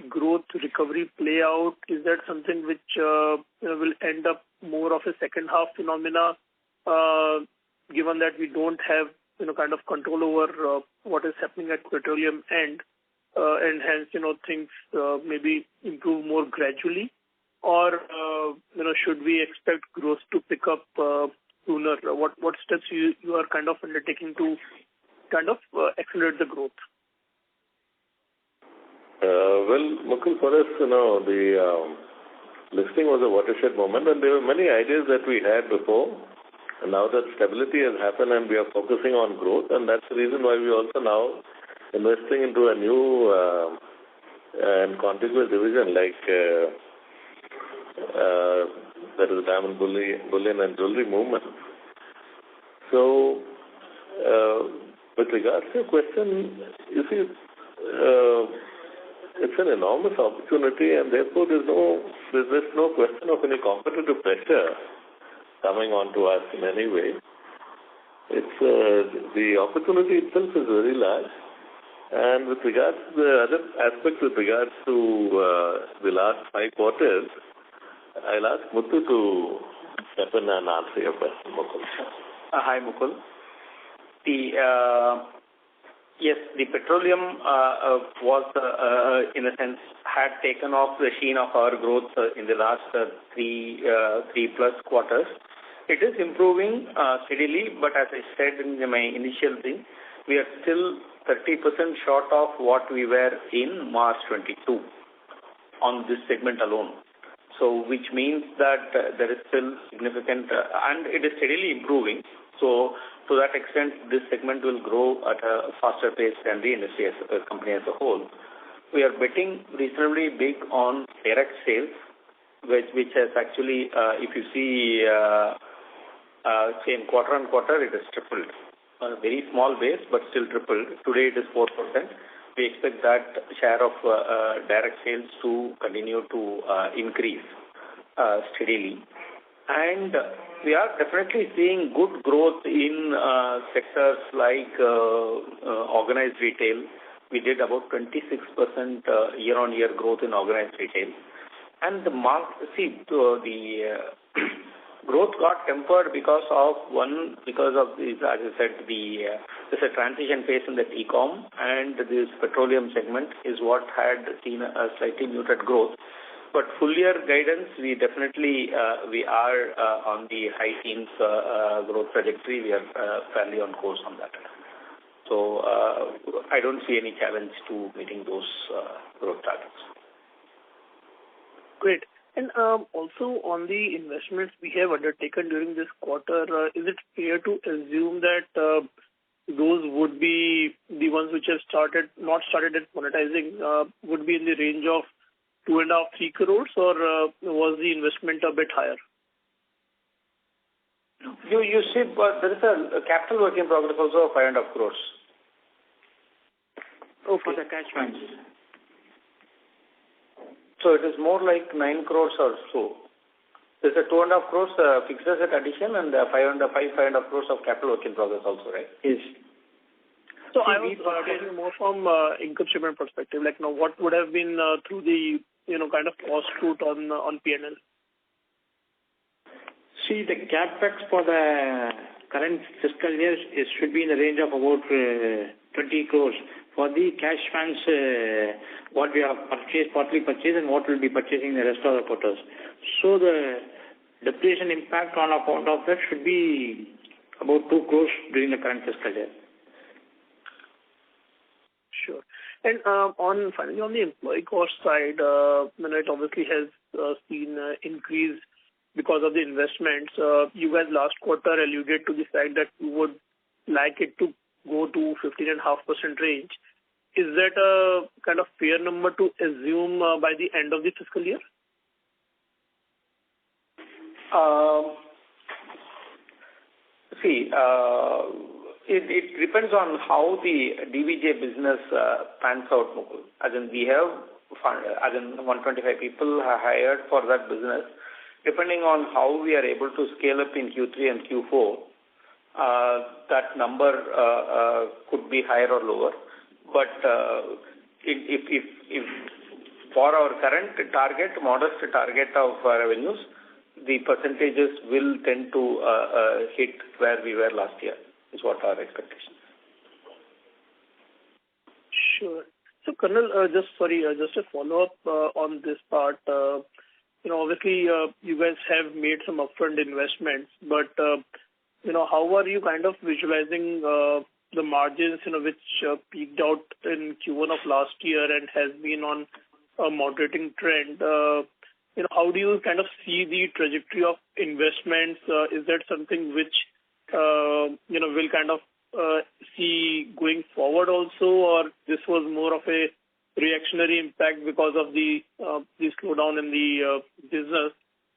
growth recovery play out? Is that something which will end up more of a second half phenomena, given that we don't have kind of control over what is happening at petroleum end, and hence things maybe improve more gradually, or should we expect growth to pick up sooner? What steps you are kind of undertaking to kind of accelerate the growth? Well, Mukul, for us, the listing was a watershed moment, and there were many ideas that we had before. And now that stability has happened and we are focusing on growth, and that's the reason why we also now investing into a new and contiguous division like that is diamond bullion and jewelry movement. So, with regards to your question, you see, it's an enormous opportunity, and therefore there's no question of any competitive pressure coming on to us in any way. It's the opportunity itself is very large, and with regards to the other aspects, with regards to the last 5 quarters, I'll ask Muthu to step in and answer your question, Mukul. Hi, Mukul. Yes, the petroleum was, in a sense, had taken off the sheen of our growth in the last 3 plus quarters. It is improving steadily, but as I said in my initial thing, we are still 30% short of what we were in March 22 on this segment alone. So, which means that there is still significant, and it is steadily improving. So, to that extent, this segment will grow at a faster pace than the industry as a company as a whole. We are betting reasonably big on direct sales, which has actually, if you see, same quarter on quarter, it has tripled. On a very small base, but still tripled. Today it is 4%. We expect that share of direct sales to continue to increase steadily. And we are definitely seeing good growth in sectors like organized retail. We did about 26% year-on-year growth in organized retail. And the growth got tempered because of this, as I said, there's a transition phase in the e-com, and this petroleum segment is what had seen a slightly muted growth. But full year guidance, we definitely we are on the high teens growth trajectory. We are fairly on course on that. So I don't see any challenge to meeting those growth targets. Great. And also on the investments we have undertaken during this quarter, is it fair to assume that those would be the ones which have not started at monetizing, would be in the range of 2.5-3 crores, or was the investment a bit higher? You see, but there is a capital work in progress also of 5.5 crores. Okay. For the cash funds. So it is more like 9 crores or so. There's a 2.5 crores fixed asset addition and 5.5 crores of capital work in progress also, right? Yes. So I was talking more from income statement perspective, like now what would have been through the kind of cost route on P&L? See, the capex for the current fiscal year should be in the range of about 20 crores. For the cash funds, what we have partly purchased, and what will be purchasing the rest of the quarters. So the depreciation impact on account of that should be about 2 crores during the current fiscal year. Sure. And finally on the employee cost side, it obviously has seen increase because of the investments. You guys last quarter alluded to the fact that you would like it to go to 15.5% range. Is that a kind of fair number to assume by the end of the fiscal year? See, it depends on how the DVJ business pans out, Mukul. As in, we have 125 people hired for that business. Depending on how we are able to scale up in Q3 and Q4, that number could be higher or lower. But if for our current target, modest target of revenues, the percentages will tend to hit where we were last year, is what our expectation is. Sure. So, Colonel, just a follow-up on this part. Obviously, you guys have made some upfront investments, but, how are you kind of visualizing the margins, which peaked out in Q1 of last year and has been on a moderating trend? How do you kind of see the trajectory of investments? Is that something which, will kind of see going forward also, or this was more of a reactionary impact because of the slowdown in the business,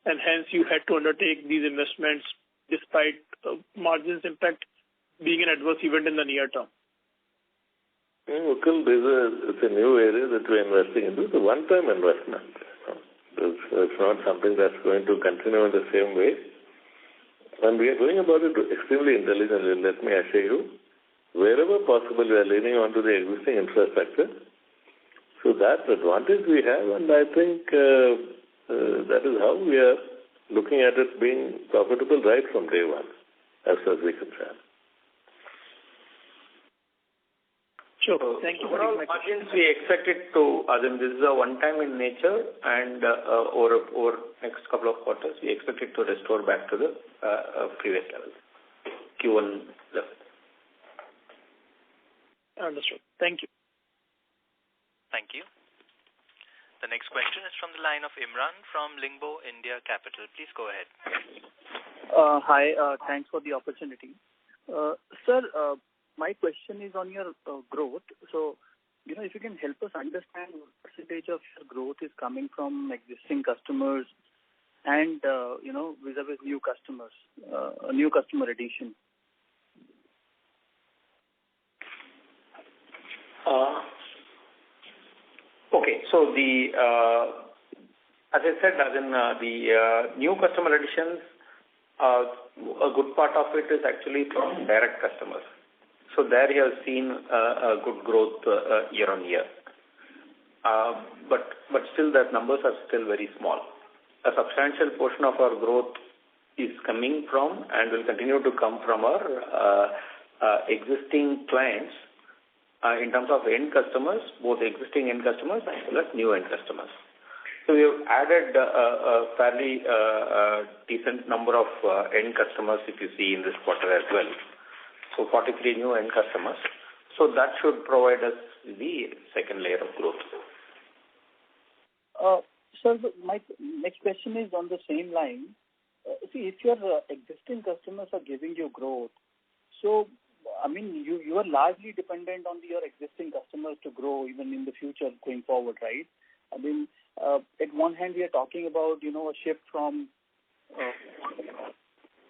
and hence you had to undertake these investments despite margins impact being an adverse event in the near term? Mukul, it's a new area that we're investing in. This is a one-time investment. It's not something that's going to continue in the same way. And we are going about it extremely intelligently, let me assure you. Wherever possible, we are leaning onto the existing infrastructure. So that advantage we have, and I think that is how we are looking at it being profitable right from day one, as far as we can try. Sure. Thank you. Overall margins, we expect it to, this is a one-time in nature, and over next couple of quarters, we expect it to restore back to the previous level, Q1 level. Understood. Thank you. Thank you. The next question is from the line of Imran from Lingbo India Capital. Please go ahead. Hi. Thanks for the opportunity. Sir, my question is on your growth. So, if you can help us understand what percentage of your growth is coming from existing customers and, vis-a-vis new customers, new customer addition. Okay. So as I said, the new customer additions, a good part of it is actually from direct customers. So there you have seen a good growth year on year. But still that numbers are still very small. A substantial portion of our growth is coming from and will continue to come from our existing clients in terms of end customers, both existing end customers as well as new end customers. So we have added a fairly decent number of end customers, if you see in this quarter as well. So 43 new end customers. So that should provide us the second layer of growth. Sir, my next question is on the same line. See, if your existing customers are giving you growth, so, you are largely dependent on your existing customers to grow even in the future going forward, right? At one hand, we are talking about, a shift from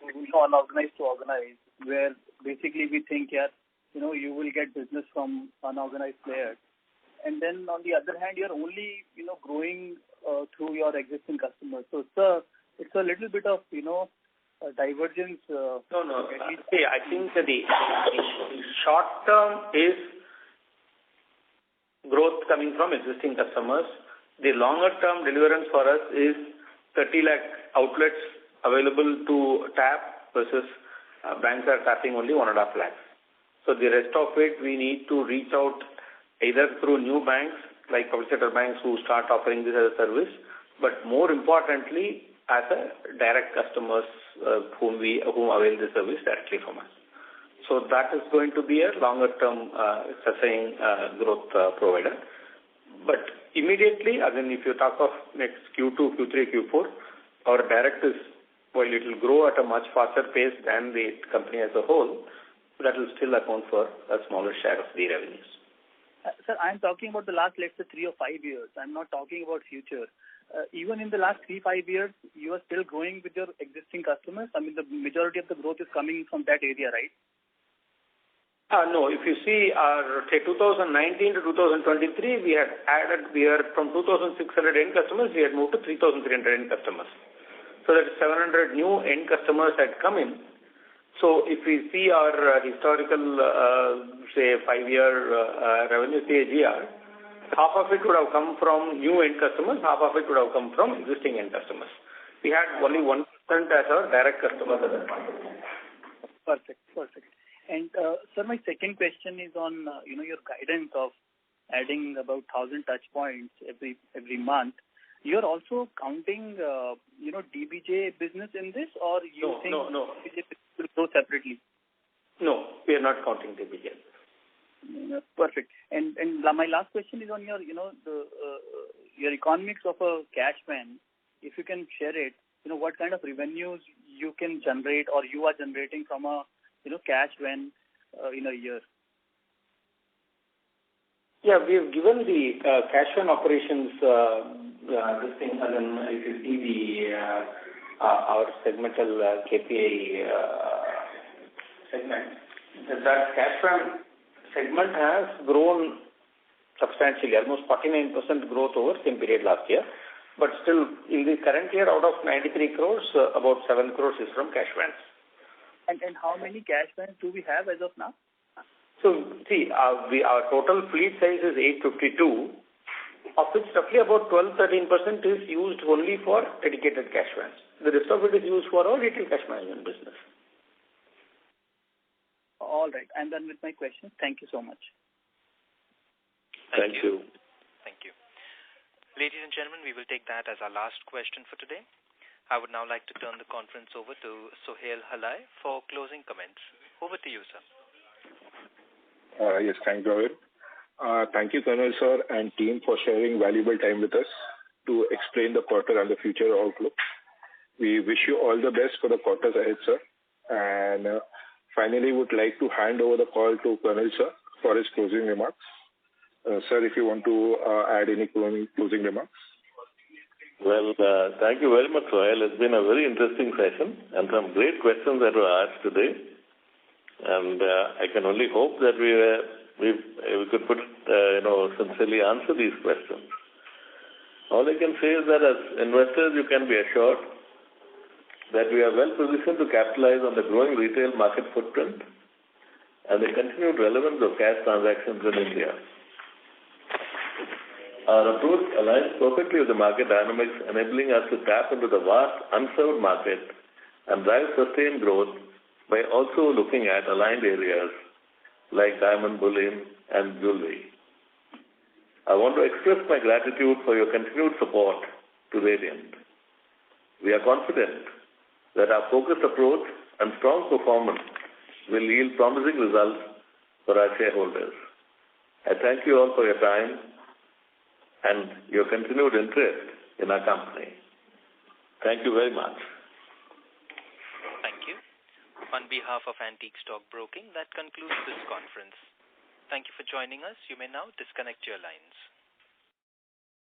unorganized to organized, where basically we think, you will get business from unorganized players. And then on the other hand, you're only, growing through your existing customers. So, sir, it's a little bit of, divergence. No. See, I think the short term is growth coming from existing customers. The longer term deliverance for us is 30 lakh outlets available to tap versus banks are tapping only 1.5 lakhs. So the rest of it, we need to reach out either through new banks, like public sector banks who start offering this as a service, but more importantly, as a direct customers whom avail the service directly from us. So that is going to be a longer term sustaining growth provider. But immediately, if you talk of next Q2, Q3, Q4, our direct is, while it will grow at a much faster pace than the company as a whole, that will still account for a smaller share of the revenues. Sir, I'm talking about the last, let's say, 3 or 5 years. I'm not talking about future. Even in the last 3-5 years, you are still growing with your existing customers. I mean, the majority of the growth is coming from that area, right? No, if you see our, say, 2019 to 2023, we are from 2,600 end customers, we had moved to 3,300 end customers. So that 700 new end customers had come in. So if we see our historical, say, 5-year revenue CAGR, half of it would have come from new end customers, half of it would have come from existing end customers. We had only 1% as our direct customers at that point. Perfect. And sir, my second question is on your guidance of adding about 1,000 touch points every month. You're also counting DBJ business in this, or you think DBJ will go separately? No, we are not counting DBJ. Perfect. And my last question is on your your economics of a cash van. If you can share it, what kind of revenues you can generate or you are generating from a cash van in a year. Yeah, we have given the cash van operations this thing, and then if you see our segmental KPI segment, that cash van segment has grown substantially, almost 49% growth over same period last year. But still, in the current year, out of 93 crores, about 7 crores is from cash vans. And how many cash vans do we have as of now? So, see, our total fleet size is 852, of which roughly about 12-13% is used only for dedicated cash vans. The rest of it is used for our retail cash management business. All right. I'm done with my questions. Thank you so much. Thank you. Thank you. Ladies and gentlemen, we will take that as our last question for today. I would now like to turn the conference over to Sohail Halai for closing comments. Over to you, sir. Yes, thank you, Darwin. Thank you, Colonel sir and team, for sharing valuable time with us to explain the quarter and the future outlook. We wish you all the best for the quarters ahead, sir. And finally, would like to hand over the call to Colonel sir for his closing remarks. Sir, if you want to add any closing remarks. Well, thank you very much, Sohail. It's been a very interesting session and some great questions that were asked today. And I can only hope that we could sincerely answer these questions. All I can say is that as investors, you can be assured that we are well positioned to capitalize on the growing retail market footprint and the continued relevance of cash transactions in India. Our approach aligns perfectly with the market dynamics, enabling us to tap into the vast unserved market and drive sustained growth by also looking at aligned areas like diamond bullion and jewelry. I want to express my gratitude for your continued support to Radiant. We are confident that our focused approach and strong performance will yield promising results for our shareholders. I thank you all for your time and your continued interest in our company. Thank you very much. Thank you. On behalf of Antique Stock Broking, that concludes this conference. Thank you for joining us. You may now disconnect your lines.